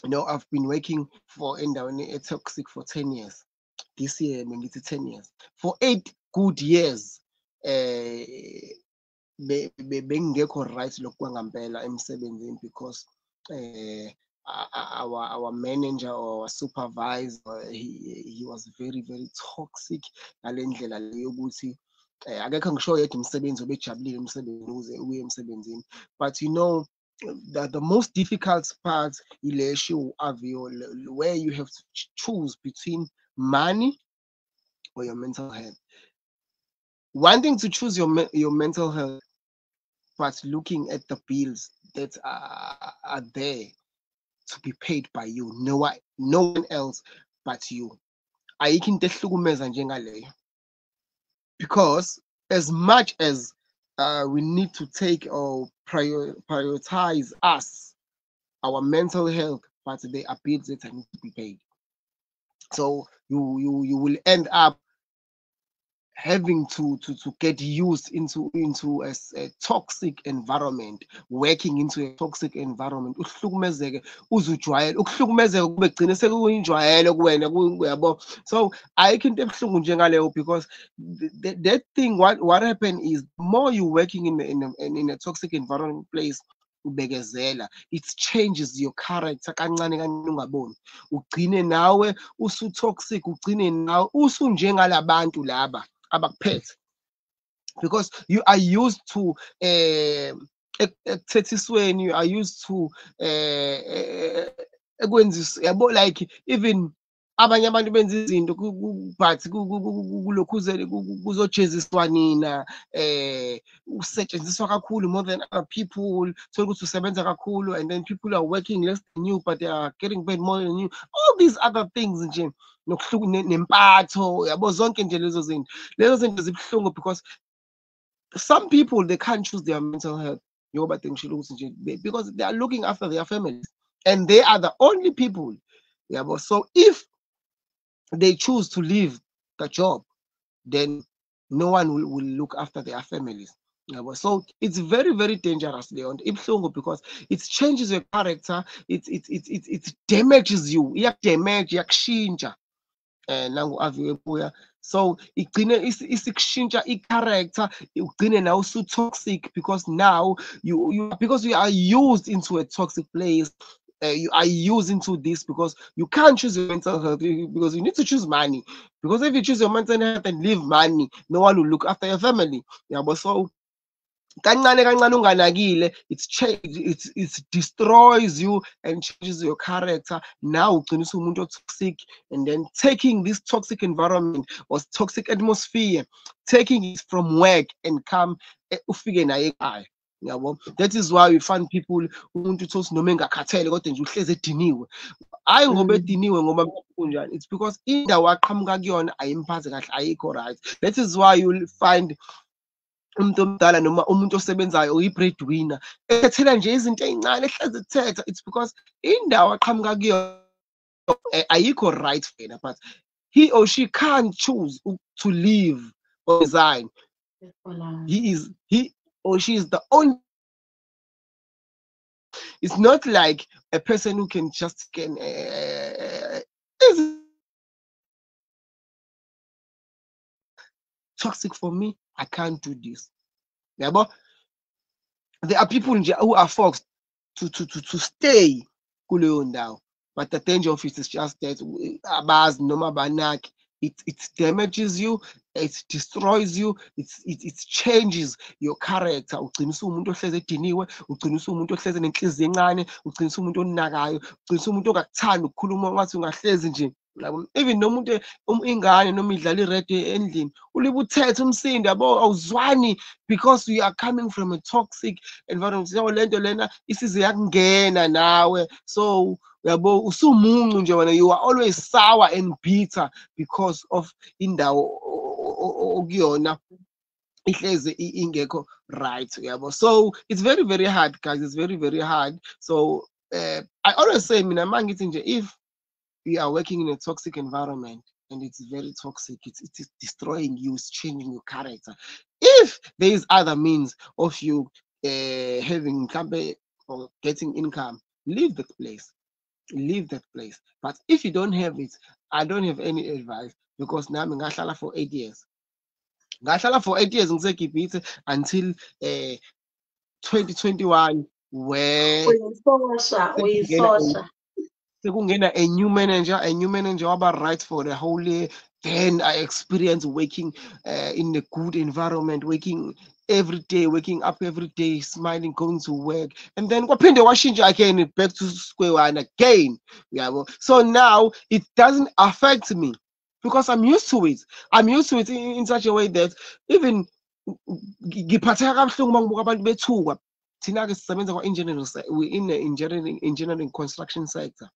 You know, I've been working for endaweni etoxic for 10 years. This year bengithi 10 years. For 8 good years bengekho right lokhu kwangampela emsebenzini because our manager or our supervisor he was very very toxic ngale ndlela le yokuthi akekho ngisho yedwa umsebenzi obejabulile emsebenzini ukuze uye emsebenzini. But you know, the most difficult part ile show Avio, where you have to choose between money or your mental health. Wanting to choose your mental health, but looking at the bills that are there to be paid by you, no one else but you. Ayikho into ehlukumeza njengaleyo, because as much as we need to take or prioritize us, our mental health, but there are bills that need to be paid. So you will end up having to get used into a toxic environment, working into a toxic environment. Uhlukumezeke uzujwayele ukuhlukumezeka kube gcine sekuyinjwayelo kuwena uyabo. So ayikho into ebuhlungu njengaleyo, because that thing, what happened is, more you working in a toxic environment place, ubekezela, it changes your character kancane kancane ungaboni, ugcine nawe usu-toxic, ugcine nawe usunjengalabantu laba abakuphethe, because you are used to ekuthethisweni, you are used to ekwenzisa yabo, like even abanye abantu benza izinto but kulokhuzele kuzojeziswa nina, usetshenziswa kakhulu more than other people, thola ukuthi usebenza kakhulu and then people are working less than you but they are getting paid more than you, all these other things nje, nempatho yabo, zonke nje lezo zinto zibuhlungu, because some people they can't choose their mental health because they are looking after their families and they are the only people. Yeah, but so if they choose to leave the job, then no one will look after their families. Yeah, but so it's very very dangerous, Leon, because it changes your character, it damages you, iyakushintsha nangu Aviwe Buya. So igcine isikushintsha i-character, ugcine now so toxic, because now because you are used into a toxic place. You are used into this because you can't choose your mental health, because you need to choose money. Because if you choose your mental health and leave money, no one will look after your family. Yeah, but so kancane kancane unganakile, it destroys you and changes your character. Now ugcina umuntu toxic, and then taking this toxic environment or toxic atmosphere, taking it from work and come ufike naye ekhaya. Yabo, that is why we find people umuntu uthi noma engakhathele kodwa nje uhlezi ediniwe. Hayi ngoba ediniwe ngoba kunjani, it's because indawo aqhamuka kuyona ayimphathi kahle, ayikho right. That is why you'll find umuntu omdala noma umuntu osebenzayo uyi-breadwinner ethethela nje izinto ey'ncane ehlezi ethetha. It's because indawo aqhamuka kuyona ayikho right for yena, but he or she can't choose to leave or resign. He or she is the only. It's not like a person who can just toxic for me, I can't do this. Yeah, but there are people who are forced to stay kuleyo ndawo, but the danger of it is just that abazi noma banaki, it damages you, it destroys you, it changes your character. Ugcina umuntu ohleze ediniwe, ugcina umuntu ohleze nenhliziyo encane, ugcina umuntu onakayo, ugcina umuntu ongakuthandi ukukhuluma ngathi ungahlezi nje. Even nomuntu ingane noma idlala iredio endlini ulibe uthethe umsindo yabo awuzwani, because you are coming from a toxic environment. So lento lena isize yakungena nawe, so yabo usumuncu nje wena, you are always sour and bitter because of indawo okuyona ihleze ingekho right yabo. So it's very, very hard, guys. It's very, very hard. So I always say, mina mangithi nje, if you are working in a toxic environment and it's very toxic, it's destroying you, it's changing your character. If there is other means of you having income or getting income, leave that place. Leave that place. But if you don't have it, I don't have any advice, because now I'm ngahlala for 8 years. Ngahlala for 8 years ngiseGibhithe until 2021, where sekungena a new manager waba right for the whole year. Then I experienced working in a good environment, waking every day, waking up every day, smiling, going to work, and then kwaphinde washintsha again, back to square one again. Yeah, so now it doesn't affect me because I'm used to it. I'm used to it in such a way that even ngiphatheka kabuhlungu mangibuka abantu bethuka. Thina ke sisebenza kwa-engineering, we in the engineering construction sector.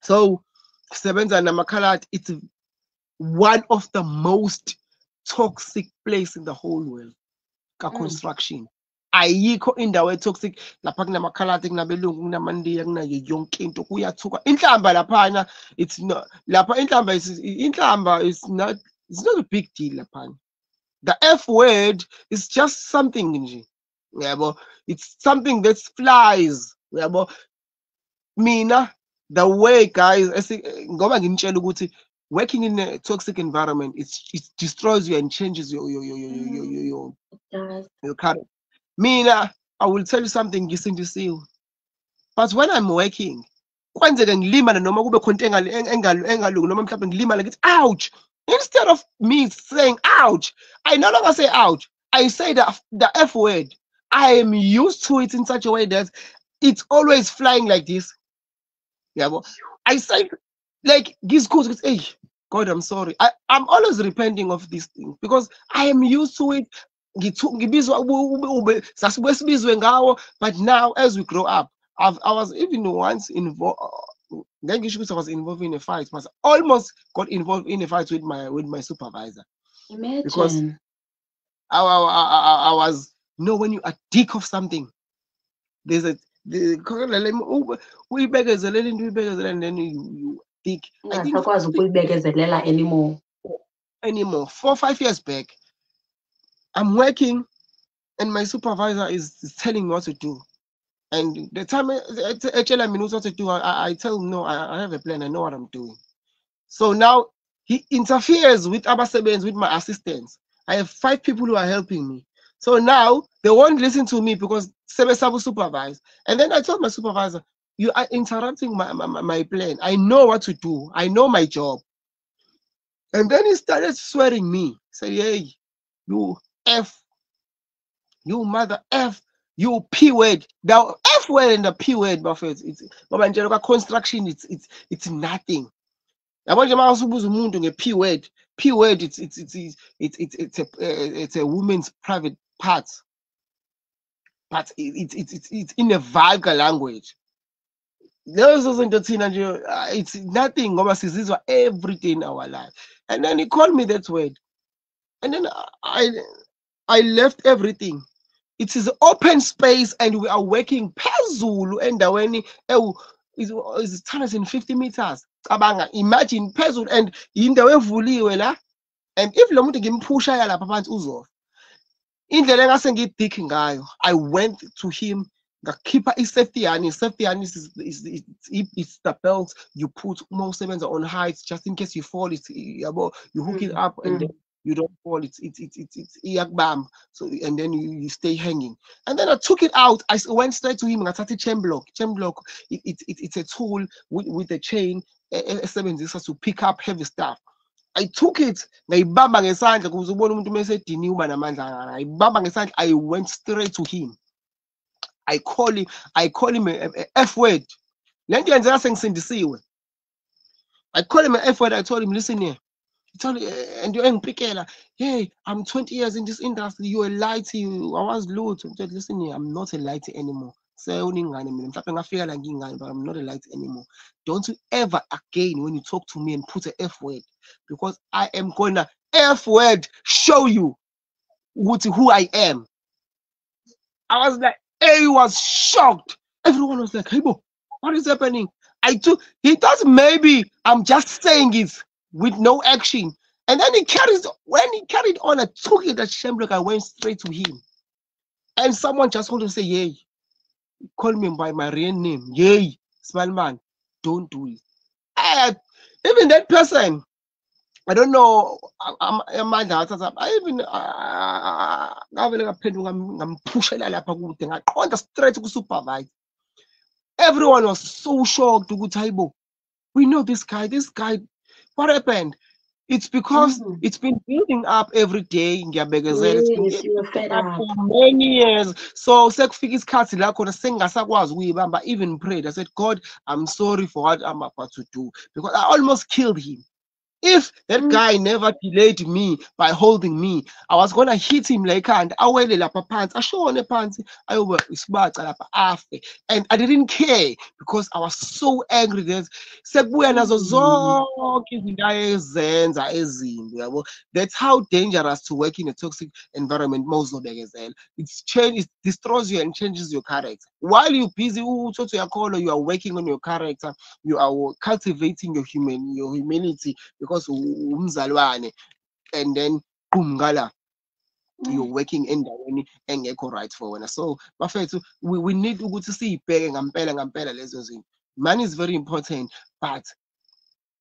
So sisebenza namakhaladi, it's one of the most toxic place in the whole world ka construction. Ayikho indawo toxic lapha kunamakhaladi, kunabelungu, kunamandiya, kunayo yonke into, kuyathuka. Inhlamba laphana, it's not lapha inhlamba is not, it's not a big deal laphana. The F word is just something nje. Yabo, it's something that flies. Yabo, mina the way, guys, ngoba nginitshela ukuthi working in a toxic environment, it destroys you and changes your character. Mina, I will tell you something, ngisindisiwe. But when I'm working, kwenzeke ngilimala noma kube khona engalungi noma mhlawumbe ngilimala ngithi ouch, instead of me saying ouch, I no longer say ouch, I say the F word. I am used to it in such a way that it's always flying like this. Yeah, but I say, like, this goes, hey, God, I'm sorry. I'm always repenting of these things because I am used to it. But now, as we grow up, I was even once involved. Then I was involved in a fight, but I almost got involved in a fight with my supervisor. Imagine. Because I was, when you are dick of something, there's a and then you think I think anymore 4 or 5 years back, I'm working and my supervisor is telling me what to do, and the time I tell him what to do, I tell him no, I have a plan, I know what I'm doing. So now he interferes with Abasebenzi, with my assistants. I have 5 people who are helping me. So now they won't listen to me because Sebesabu supervise. And then I told my supervisor, you are interrupting my plan. I know what to do. I know my job. And then he started swearing me. Say, hey, you F, you mother F, you P word. The F word and the P word, Buffett. It's construction, it's nothing. P word. P word, it's a woman's private part, but it's in a vulgar language. It's nothing every day in our life. And then he called me that word, and then I left everything. It is open space, and we are working phezulu endaweni is 250 meters. Imagine phezulu and indawo evuliwe la, and if lo muntu ngimphusha lapha phansi uzofa. Indlela engase ngidikhi ngayo, I went to him, ngakhipha i-safety harness. Safety harness is the belt you put uma usebenza on heights, just in case you fall. You hook it up and then you don't fall, it's iyakubamba. So and then you stay hanging. And then I took it out. I went straight to him and I started chain block. Chain block, it's a tool with a chain to pick up heavy stuff. I took it, ngayibamba ngesandla kuze ubone umuntu mesediniwe uba namandla. Ngayibamba ngesandla, I went straight to him. I call him a F word. Lento yenzeka sengisindisiwe. I call him a F word. I told him, listen here. And you're engipikela, hey, I'm 20 years in this industry. You're a lighty. I was loot. Listen here, I'm not a lighty anymore. But I'm not a lighty anymore. Don't you ever again when you talk to me and put a F word, because I am gonna F word show you who I am. I was like, he was shocked. Everyone was like, hey, bro, what is happening? He thought maybe I'm just saying it with no action. And then when he carried on, I took it at Shembrook, I went straight to him. And someone just wanted to say, yay, call me by my real name. Yay, small man, don't do it. And even that person, I don't know, straight to supervise. Everyone was so shocked. We know this guy. What happened? It's because it's been building up every day in Gabegazelle. It's been building up for many years. So I even prayed. I said, God, I'm sorry for what I'm about to do, because I almost killed him. If that guy never delayed me by holding me, I was gonna hit him like and I show on a pants. And I didn't care because I was so angry. That's how dangerous to work in a toxic environment. Most of the it destroys you and changes your character. While you're busy, you are working on your character, you are cultivating your humanity. Because and then you're working in the and right for one. So we need to see money is very important, but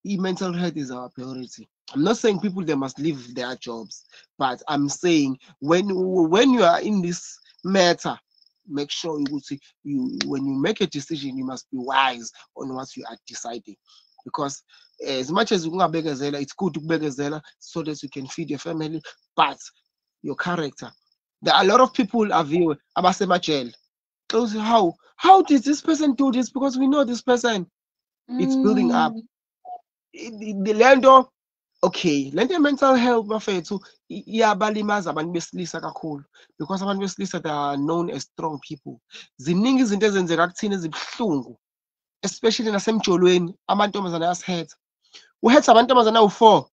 mental health is our priority. I'm not saying people they must leave their jobs, but I'm saying when you are in this matter, make sure when you make a decision, you must be wise on what you are deciding. Because as much as it's good to begazela so that you can feed your family, but your character. There are a lot of people about jail. How did this person do this? Because we know this person. It's building up. The lendo, okay, lendo mental health bafethu iyabalimaza abantu besilisa kakhulu, because abantu besilisa they are known as strong people. Ziningi izinto ezenzeka kuthina ezibuhlungu, especially nasemjolweni amantombazana ayasihetha. Uhetha amantombazana awu4,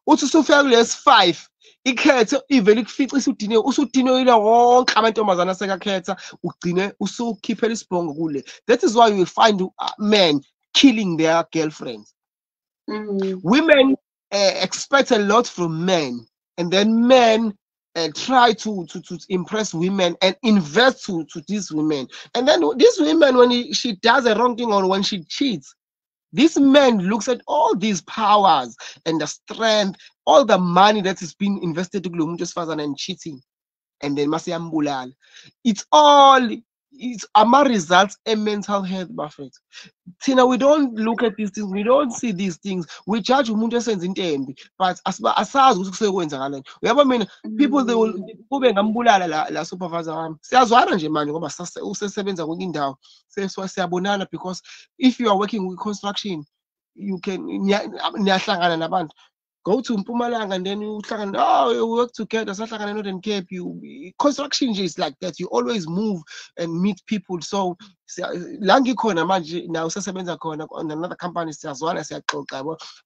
uthi usufika kulesi5, ikhethe ivele ikufica isudiniwe, usudiniwe wonke amantombazana asekakhetha, ugcine usukhiphela isibhongo kule. That is why you will find men killing their girlfriends. Women expect a lot from men, and then men try to impress women and invest to these women. And then these women, when she does a wrong thing or when she cheats, this man looks at all these powers and the strength, all the money that is being invested to Glumutus and cheating, and then Masiambulal. It's ama results in mental health buffet. Tina, we don't look at these things, we don't see these things. We judge umuntu esenza into embi, but asazi ukuthi kusekwenzakala. Uyabo mina, people they will kube ngambulala la supervisor wami. Siyazwana nje manje ngoba usesebenza kwenye indawo. Siyabonana, because if you are working with construction, you can niyahlangana nabantu. Go to Mpumalanga and then you work together. Construction is like that. You always move and meet people. So Langi Kona now on another company.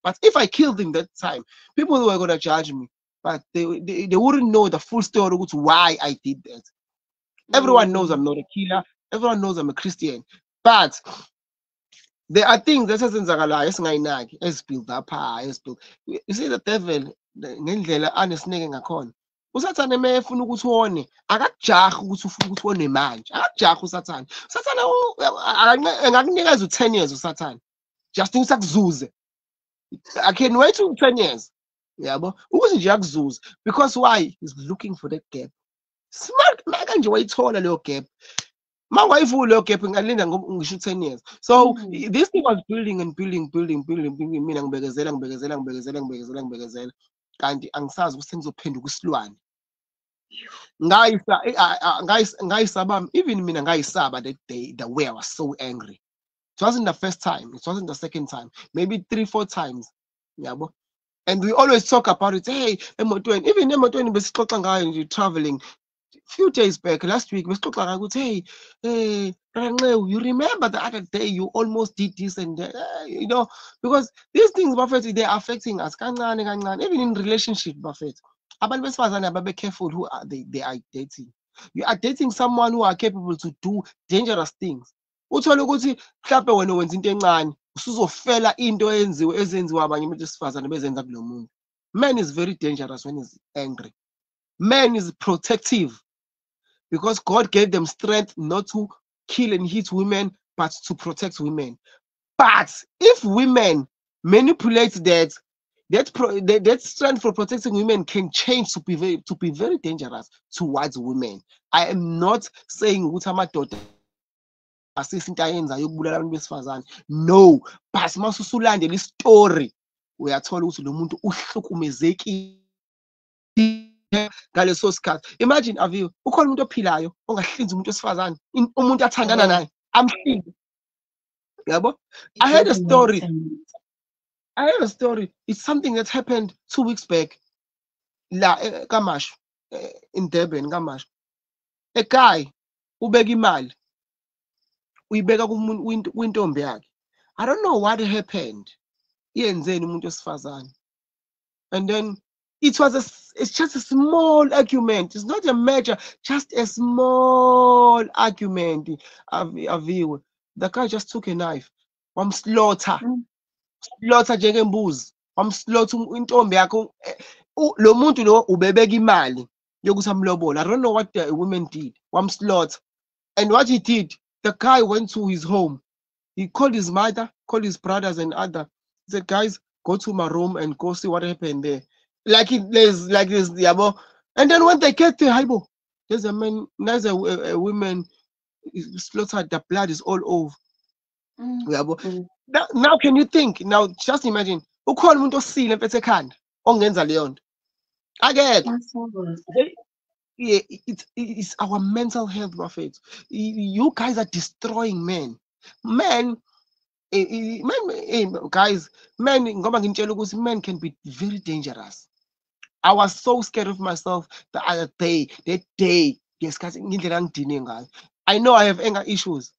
But if I killed him that time, people were gonna judge me. But they wouldn't know the full story to why I did that. Everyone knows I'm not a killer. Everyone knows I'm a Christian. But there are things that is built up. You see the devil ngendlela anesineke ngakhona. Usathane mefuna ukuthi uone, akakujahi ukuthi ufuna ukuthi uone manje. Akakujahi usathane. Usathane angakunikeza u10 years usathane. Just ukuthi akuzuze. I can wait till 10 years. yabo ukuthi nje akuzuza, because why? He's looking for that gap. Smart manje wayithola leyo gap. Mawayivula leyo gap ngalinda ngisho 10 years. So this thing was building and building. Mina ngibekezela kanti angisazi ukuthi ngizophenduka isilwane. Ngayisaba, even mina ngayisaba that day, the way I was so angry. It wasn't the first time, it wasn't the second time, maybe 3-4 times. Yabo. And we always talk about it. Hey, emotweni, even emotweni besixoxa ngayo nje traveling. Few days back, last week, besixoxa ngayo ukuthi hey, you remember the other day you almost did this and that, you know, because these things, Buffett, they are affecting us. Even in relationship, Buffett. Abantu besifazane ababe careful who are they are dating. You are dating someone who are capable to do dangerous things. Uthole ukuthi mhlawumbe wena wenza into encane usuzofela into ezenziwa abanye abantu besifazane bezenza kulo muntu. Man is very dangerous when he's angry. Man is protective because God gave them strength not to kill and hit women but to protect women. But if women manipulate that strength for protecting women can change to be very dangerous towards women. I am not saying ukuthi amadoda asisinto ayenzayo ukubulala abantu besifazane. No, but masusulandela istory uyathola ukuthi lo muntu uhlukumezekile ngaleso sikhathi. Imagine Aviwe, ukhona umuntu ophilayo ongahlinza umuntu wesifazane, umuntu athandana naye amhlinze. Yabo? I heard a story. It's something that happened 2 weeks back. La Kamash in Durban, Kamash. A guy ubeka imali. Uyibeka kwintombi yakhe. I don't know what happened. Yenzeni umuntu wesifazane. And then it's just a small argument. It's not a major, just a small argument. Aviwe. The guy just took a knife. Slaughter njengembuzi. Slaughter intombi yakho. Lo muntu lo ubebeka imali yokuthi amlobola. I don't know what the woman did. Slaughter. And what he did, the guy went to his home. He called his mother, called his brothers and other. He said, guys, go to my room and go see what happened there. Like this, yabo. And then when they get there, there's a man, there's a woman slaughtered, the blood is all over. Now can you think? Now just imagine. Ukhona umuntu osile mfethu ekhanda ongenza leyo nto. Again. Yeah, it's our mental health, Buffett. You guys are destroying men. Guys, ngoba ngintshela ukuthi men can be very dangerous. I was so scared of myself the other day. That day, I know I have anger issues.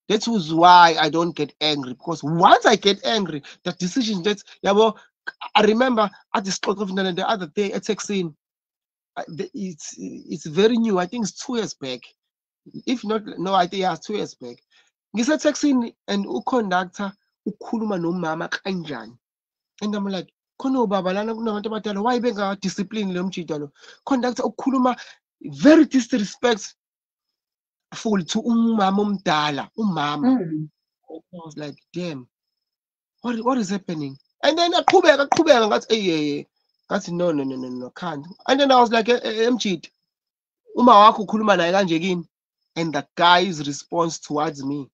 That was why I don't get angry, because once I get angry, the decision that I remember at the stroke of the other day at Texin. It's very new. I think it's 2 years back. If not, no, I think it's 2 years back. Ngisethexini and uconductor ukhuluma nomama kanjani. And I'm like, khono baba lana kunabantu abadala why benga discipline lo mjida lo. Conductor ukhuluma very disrespectful to umama omdala, umama. I was like, damn. What is happening? And then aqhubeka ngathi hey. That's no, can't. And then I was like, mjida. Uma wakho ukhuluma naye kanje kini. And the guy's response towards me,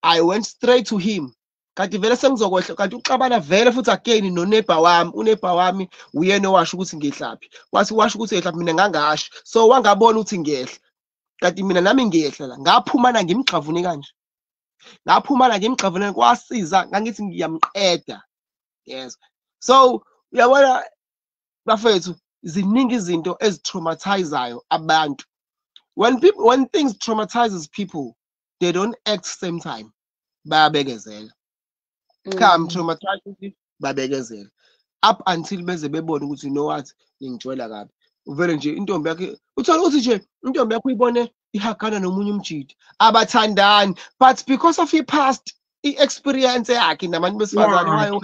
I went straight to him. Kanti vele sengizokwehla kanti uxabana vele futhi again noneighbor wami, uneighbor wami uyena owasho ukuthi ngehlaphi. Wathi washo ukuthi ehlaphi mina ngangasho. So wangabona ukuthi ngehla. Kanti mina nami ngehla la. Ngaphumana ngimxavune kanje. Ngaphumana ngimxavune kwasiza ngangithi ngiyamqeda. Yes. So uyabona bafethu ziningi izinto ezitraumatizayo abantu. When things traumatizes people, they don't act same time. Bayabekezela. Come traumatizes babekezela. Up until beze bebona ukuthi you know what ngingitshwela kabi. Uvele nje intombi yakhe uthola ukuthi nje intombi yakhe uyibone ihagana nomunye umjidi. Abathandani, but because of her past experience yakhe nabantu besifazane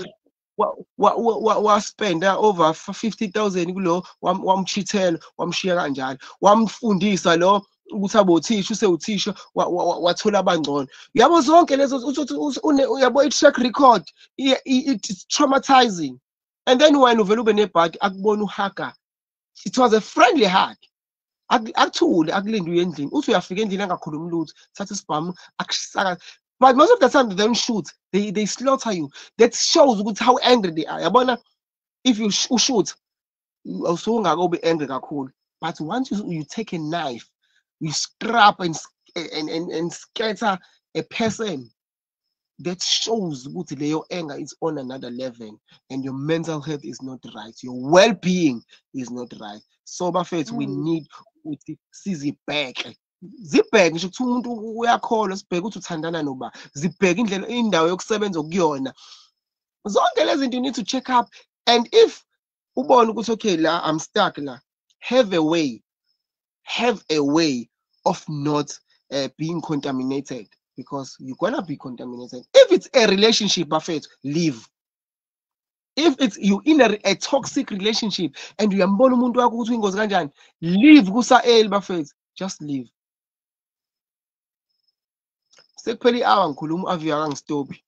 waspenda over 50,000 kulo wamchithela wamshiya kanjalo wamfundisa lo ukuthi abothisha usewuthisha wathola abangcono yabo zonke lezo uyabo i-track record it's traumatizing. And then when uvela ube nebhaki akubona uhaga, it was a friendly hug. Akuthule akulinde uye endlini uthi uyafika endlini angakhulumi lutho thatha isibhamu akusaka. But most of the time they don't shoot, they slaughter you. That shows how angry they are. Yabona, if you shoot also ungako be angry kakhulu, but once you take a knife, you scrap and scatter a person, that shows ukuthi leyo anger is on another level and your mental health is not right, your well-being is not right. So bafethu we need ukuthi sizibheke ngisho ukuthi umuntu uyakholwa sibheke ukuthi uthandana noba, zibheke indawo yokusebenza kuyona, zonke lezi zinto you need to check up. And if ubone ukuthi okay la I'm stuck la, have a way of not being contaminated, because you're gonna be contaminated. If it's a relationship, Buffett, leave. If it's you in a toxic relationship and you are umuntu wakho ukuthi ingozi kanjani, leave kusa Buffett, just leave. Sekuphela i-hour ngikhuluma Aviwe akangistophi.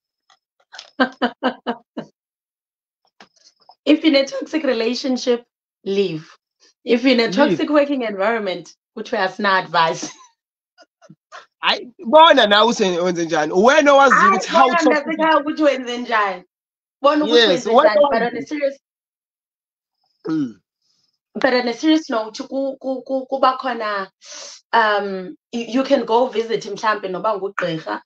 If in a toxic relationship, leave. If in a toxic working environment, which was not advice. I bona na wenze njani, wena wazi ukuthi how toxic. Ukuthi wenze njani. Bona ukuthi Yes, wenze njani, but on a serious but on a serious note, kuba khona you can go visit mhlambe noba ngugqirha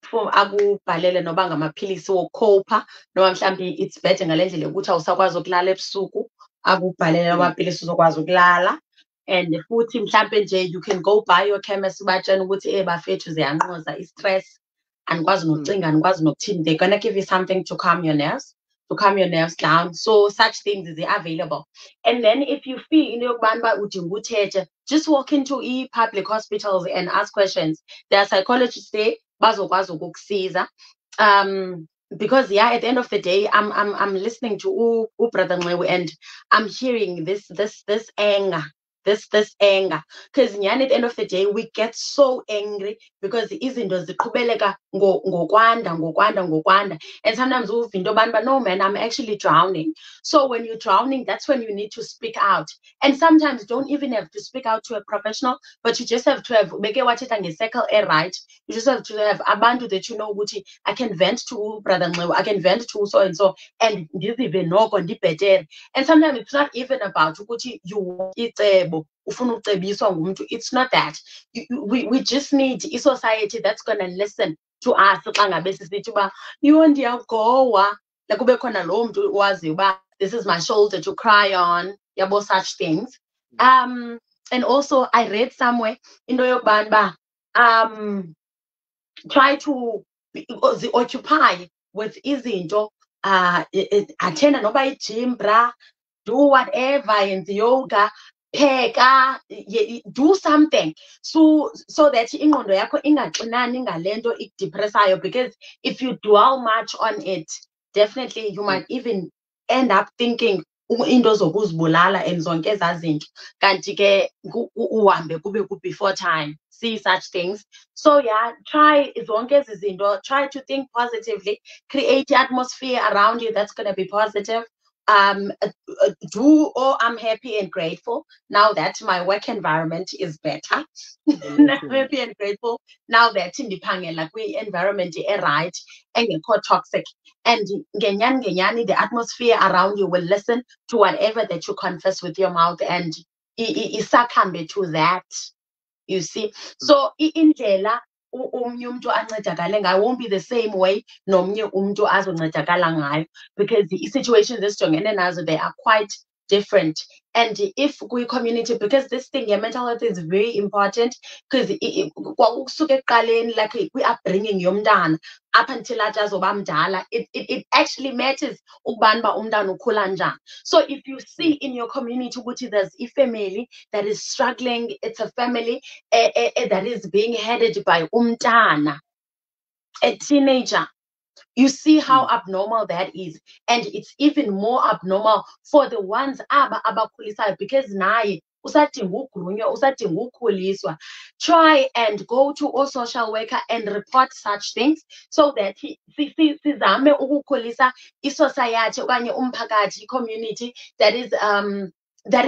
for akubhalele noba ngamaphilisi wokucopa, noma mhlambe it's better ngalendlela ukuthi awusakwazi ukulala ebusuku, akubhalele amaphilisi uzokwazi ukulala. And futhi mhlambe nje you can go buy your chemist batshena ukuthi bafethu ziyanqoza i-stress, andikwazi nokucinga, andikwazi nokuthini. They're gonna give you something to calm your nerves down. So such things is available. And then if you feel into yokubana udinga uthethe, just walk into public hospitals and ask questions. There are psychologists there bazokwazi ukukusiza. Because at the end of the day, I'm listening to Brother Nqewu, and I'm hearing this anger. This anger, because at the end of the day we get so angry because izinto ziqhubeleka ngokwanda, and sometimes we think but no man, I'm actually drowning. So when you're drowning, that's when you need to speak out. And sometimes you don't even have to speak out to a professional, but you just have to have make a circle right. You just have to have abantu that you know ukuthi I can vent to Brother Nqewu, I can vent to so and so, and even no better. And sometimes it's not even about ukuthi you want it's not that. We just need a society that's gonna listen to us. This is my shoulder to cry on, such things. And also I read somewhere in try to occupy with izinto attend noba gym bra, do whatever in the yoga, do something so that ingqondo yakho ingaxinani ngalento ikudepressayo, because if you dwell much on it, definitely you might even end up thinking into zokuzibulala and zonke ezazinto, kanti ke uhambe kube before time. See such things. So try zonke ezizinto, try to think positively, create an atmosphere around you that's going to be positive. I'm happy and grateful now that my work environment is better. I'm happy and grateful now that ndiphangela kwi-environment right engekho toxic, and ngenyani the atmosphere around you will listen to whatever that you confess with your mouth, and isakhambe to that, you see. So indlela omnye umuntu ancedakale ngayo won't be the same way nomnye umuntu azoncedakala ngayo, because the situations esijongene nazo, they are quite different. And if we community, because this thing, mental health is very important, because like we are bringing yomntana up until it actually matters ukubana umntana ukhula njani. So if you see in your community ukuthi there's a family that is struggling, it's a family that is being headed by umntana, a teenager, you see how abnormal that is. And it's even more abnormal for the ones abakhulisayo, because naye usadinga ugrunywa, usadinga ukhuliswa, try and go to a social worker and report such things so that sizame ukukhulisa i-society okanye umphakathi, i-community that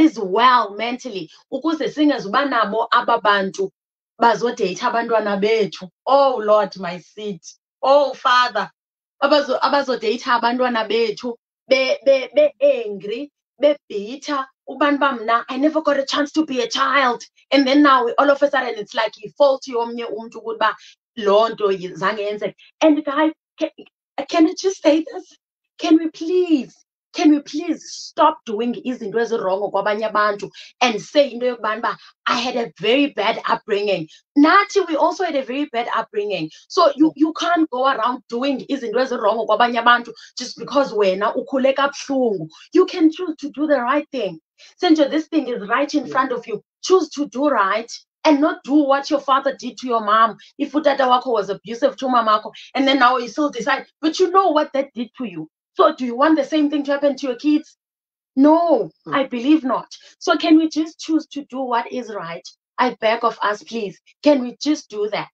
is well mentally, ukuze singezuba nabo aba bantu bazodate abantwana bethu. Oh Lord, my seat. Oh Father, abazodate abantwana bethu be-angry, be-bitter, ubantu mna I never got a chance to be a child, and then now all of a sudden it's like i-fault yomnye umntu ukuba loo nto zange yenzeke. And guys, can I just say this? Can we please stop doing izinto ezirongo kwabanye abantu and say into yokubana I had a very bad upbringing? Nathi, we also had a very bad upbringing. So you can't go around doing izinto ezirongo kwabanye abantu just because wena ukhule kabuhlungu. You can choose to do the right thing. Senjo, this thing is right in front of you. Choose to do right and not do what your father did to your mom. If utata wako was abusive to mamako, and then now you still decide, but you know what that did to you. So do you want the same thing to happen to your kids? No, I believe not. So can we just choose to do what is right? I beg of us, please. Can we just do that?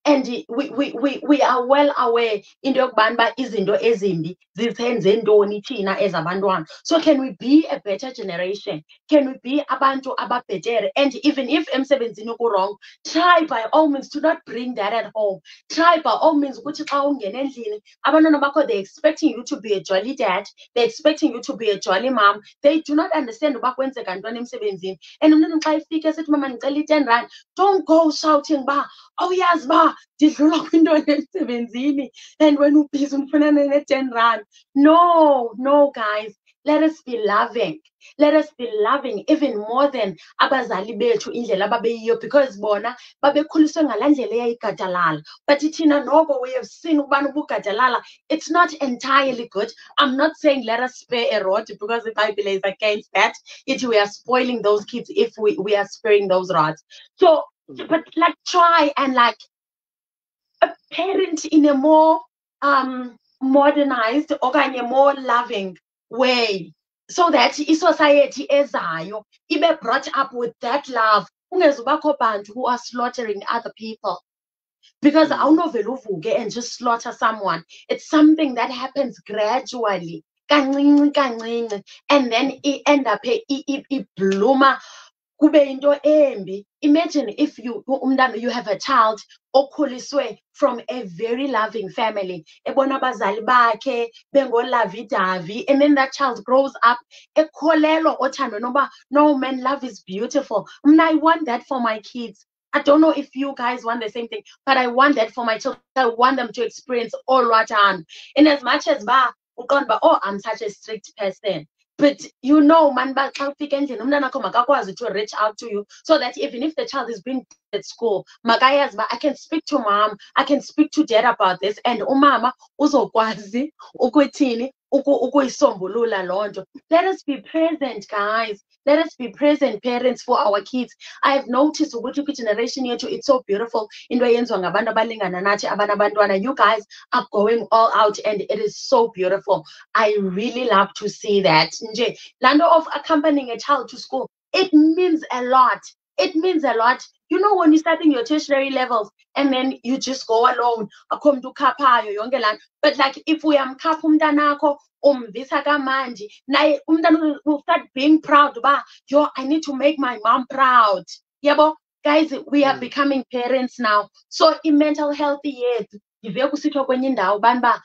And we are well aware into yokubana izinto ezimbi zisenze ntoni thina ezabantwana. So can we be a better generation? Can we be abantu ababhetere? And even if emsebenzini wrong, try by all means to not bring that at home. Try by all means ukuthi xa ungena endlini abantwana bakho, they're expecting you to be a jolly dad, they're expecting you to be a jolly mom. They do not understand uba kwenzeka ntoni emsebenzini. And umntwana xa ifika esithi mama ndicela i-10 rand, don't go shouting ba, oh yazi ba ndidlula kwintoni emsebenzini and when ubhizi umfunana ne-10 rand. No guys, let us be loving. Let us be loving even more than abazali bethu indlela ababeyiyo, because bona babekhuliswe ngalaa ndlela eyayigadalala. But thina noko we have seen ubana ubugadalala, it's not entirely good. I'm not saying let us spare a rod, because the Bible is against that. We are spoiling those kids if we are sparing those rods. So, but like try and like a parent in a more modernized or a more loving way, so that i-society ezayo ibe brought up with that love. Ungezubakho bantu who are slaughtering other people, because awunovela uvuke and just slaughter someone. It's something that happens gradually, kancinci kancinci, and then it end up ibluma kube into embi. Imagine if you have a child okhuliswe from a very loving family, ebona abazali bakhe bengolavidavi, and then that child grows up ekholelwa othando noba no man, love is beautiful. I want that for my kids. I don't know if you guys want the same thing, but I want that for my children. I want them to experience all Ratan. In as much as oh, I'm such a strict person. But you know, man, to reach out to you, so that even if the child is being at school, I can speak to mom, I can speak to dad about this, and umama uzokwazi ukuthini ukuyisombulula lonto. Let us be present, guys. Let us be present parents for our kids. I have noticed ukuthi generation yethu, it's so beautiful. Into eyenziwa ngabantu abalingana nathi abanabantwana. You guys are going all out, and it is so beautiful. I really love to see that. Nje, lando of accompanying a child to school, it means a lot. It means a lot. You know, when you're starting your tertiary levels and then you just go alone, come to kapayo yonke land. But like if we am umntanakho umvisa kamandi, naye umntana will start being proud ba, yo, I need to make my mom proud. Yabo, guys, we are becoming parents now. So in mental health yethu, yive kusithwa kwenye indawo banba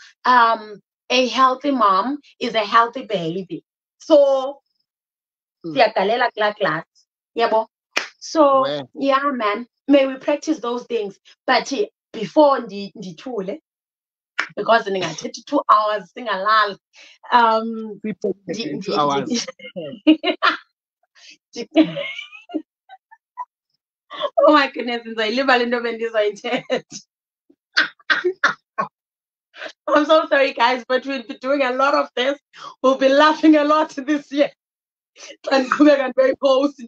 a healthy mom is a healthy baby. So siyagalela kula class. Yabo. So yeah, man, may we practice those things. But before ndithule, because ndingathetha 2 hours singalali. We practice 2 hours. Oh my goodness, ndizayilibala into bendizoyithetha. I'm so sorry, guys, but we'll be doing a lot of this. We'll be laughing a lot this year. And very post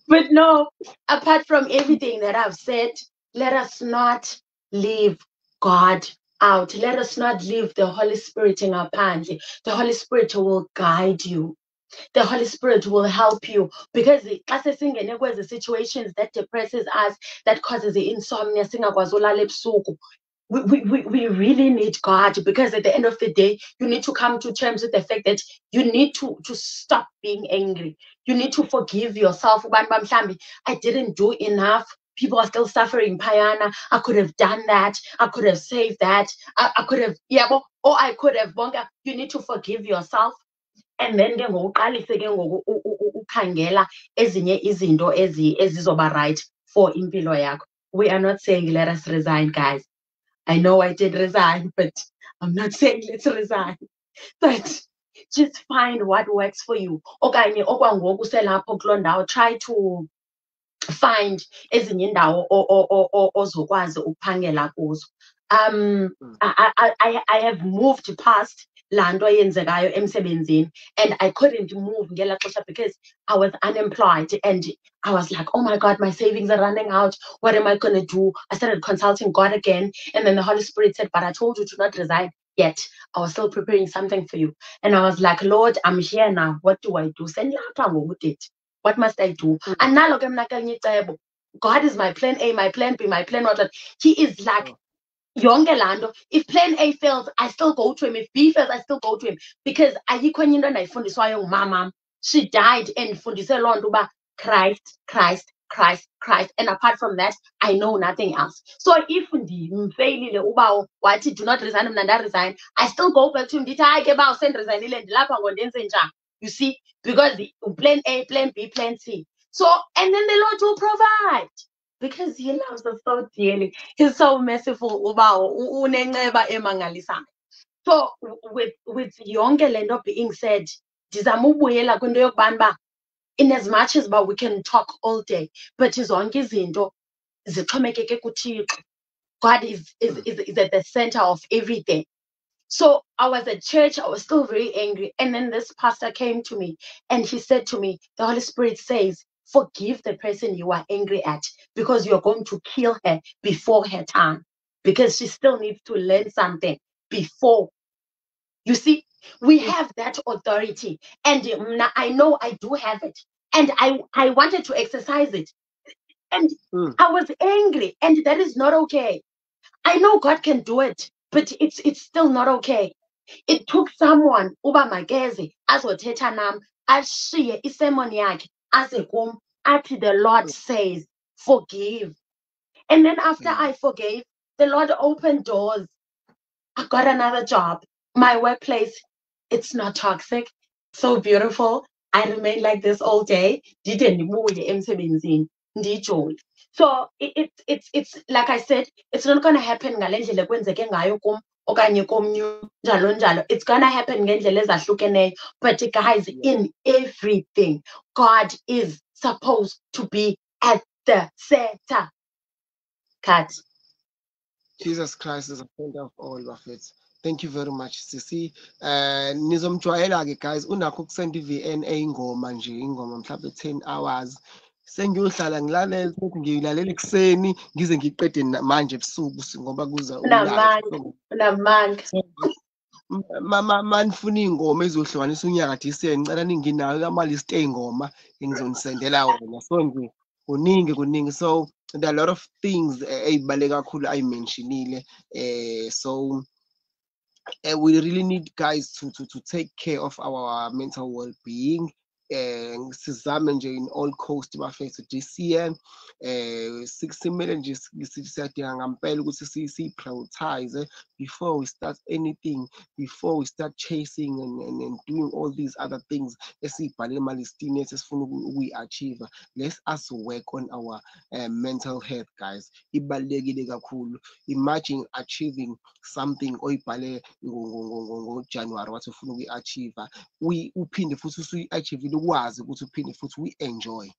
but no, apart from everything that I've said, let us not leave God out. Let us not leave the Holy Spirit in our pantry. The Holy Spirit will guide you. The Holy Spirit will help you, because the situations that depresses us, that causes the insomnia, we really need God, because at the end of the day, you need to come to terms with the fact that you need to stop being angry. You need to forgive yourself. I didn't do enough. People are still suffering. Payana, I could have done that. I could have saved that. I could have, or I could have. You need to forgive yourself. And then ukhangela ezinye izinto ezizoba right for impilo yakho. We are not saying let us resign, guys. I know I did resign, but I'm not saying let's resign. But just find what works for you. Okanye okwangoku selapho kuloo ndawo, try to find ezinye indawo ozokwazi ukuphangela kuzo. I have moved past laa nto yenzekayo emsebenzini, and I couldn't move ngelaa xesha because I was unemployed, and I was like, oh my God, my savings are running out. What am I going to do? I started consulting God again, and then the Holy Spirit said, but I told you to not resign yet. I was still preparing something for you. And I was like, Lord, I'm here now. What do I do? What must I do? And now God is my plan A, my plan B, my plan what. He is like, yonke lando. If plan A fails, I still go to him. If B fails, I still go to him. Because ayikho enye into endayifundiswayo ngumama. She died and fundise loo nto uba Christ, Christ, Christ, Christ. And apart from that, I know nothing else. So if ndimfeyilile uba wathi do not resign, mna ndaresign, I still go back to him. Ndithi hayi ke ba usendirisaynile ndilapha ngondenze njani. You see, because the plan A, plan B, plan C. So, and then the Lord will provide, because he loves us so dearly. He's so merciful. So with yonke le nto being said, ndizama ubuyela kwinto yokubana uba in as much as we can talk all day, but zonke izinto zixhomekeke kuThixo. God is at the center of everything. So I was at church, I was still very angry. And then this pastor came to me and he said to me, the Holy Spirit says, forgive the person you are angry at, because you're going to kill her before her time, because she still needs to learn something before. You see, we have that authority, and I know I do have it, and I wanted to exercise it, and I was angry, and that is not okay. I know God can do it, but it's still not okay. It took someone uba mageze azothetha nam ashiye isemon yakhe aze kum athi the Lord says forgive. And then after I forgave, the Lord opened doors. I got another job. My workplace, it's not toxic. So beautiful. I remain like this all day. So it's like I said, it's not gonna happen ngale ndlela kwenzeke ngayo kum okanye komnye njalo njalo. It's gonna happen ngendlela ezahlukeneyo. But guys, in everything, God is supposed to be at the center. Cut. Jesus Christ is the center of all of it. Thank you very much, Sisi. Nizomjwayela-ke guys, unakho ukusenda i-VN ingoma nje, ingoma mhlawumbe 10 hours. Sengiyohlala ngilalele, futhi ngiyilalela ekuseni ngize ngiqede manje ebusuku ngoba kuza unamanga. Manifuna iy'ngoma ezohlukanisa unyaka dise, ngicela ninginayo ama-list ey'ngoma engizonisendela wona. So kuningi. So there are a lot of things ey'baluleke kakhulu ayimentionile. So we really need guys to take care of our mental well-being. Sizame nje in all coast bafethu this year 60 million nje siyadinga ngampela ukuthi si-prioritize before we start anything, before we start chasing and doing all these other things esiyibhale emalistini esifuna ukuyi-achieve. Let's us work on our mental health, guys. Ibalulekile kakhulu. Imagine achieving something oyibhale ngoJanuary wathi ufuna ukuyi-achieve, uphinde futhi usuyi-achievile ukwazi ukuthi uphinde futhi we-enjoy.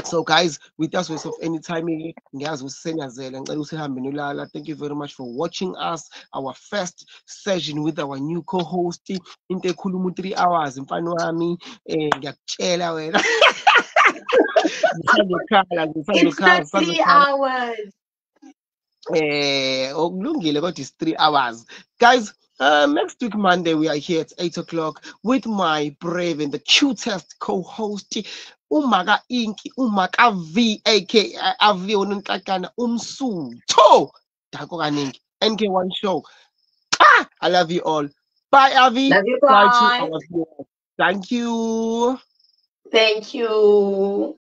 So guys, without waste of any time, ngiyazi ukuthi senyazela, ngicela ukuthi hambe nolala. Thank you very much for watching us, our first session with our new co-host. Into ekhuluma 3 hours mfana wami, ngiyakutshela wena. It's not 3 hours. Okulungile kodwa it's 3 hours. Guys, next week Monday we are here at 8 o'clock with my brave and the cutest co-host Umaka Inki, Umaka V, aka Aviwe Nontlanana, Umsutho. Danko kaningi. NK1 Show. Ah, I love you all. Bye, Avi. Love you Bye to guys. our viewers. Thank you. Thank you.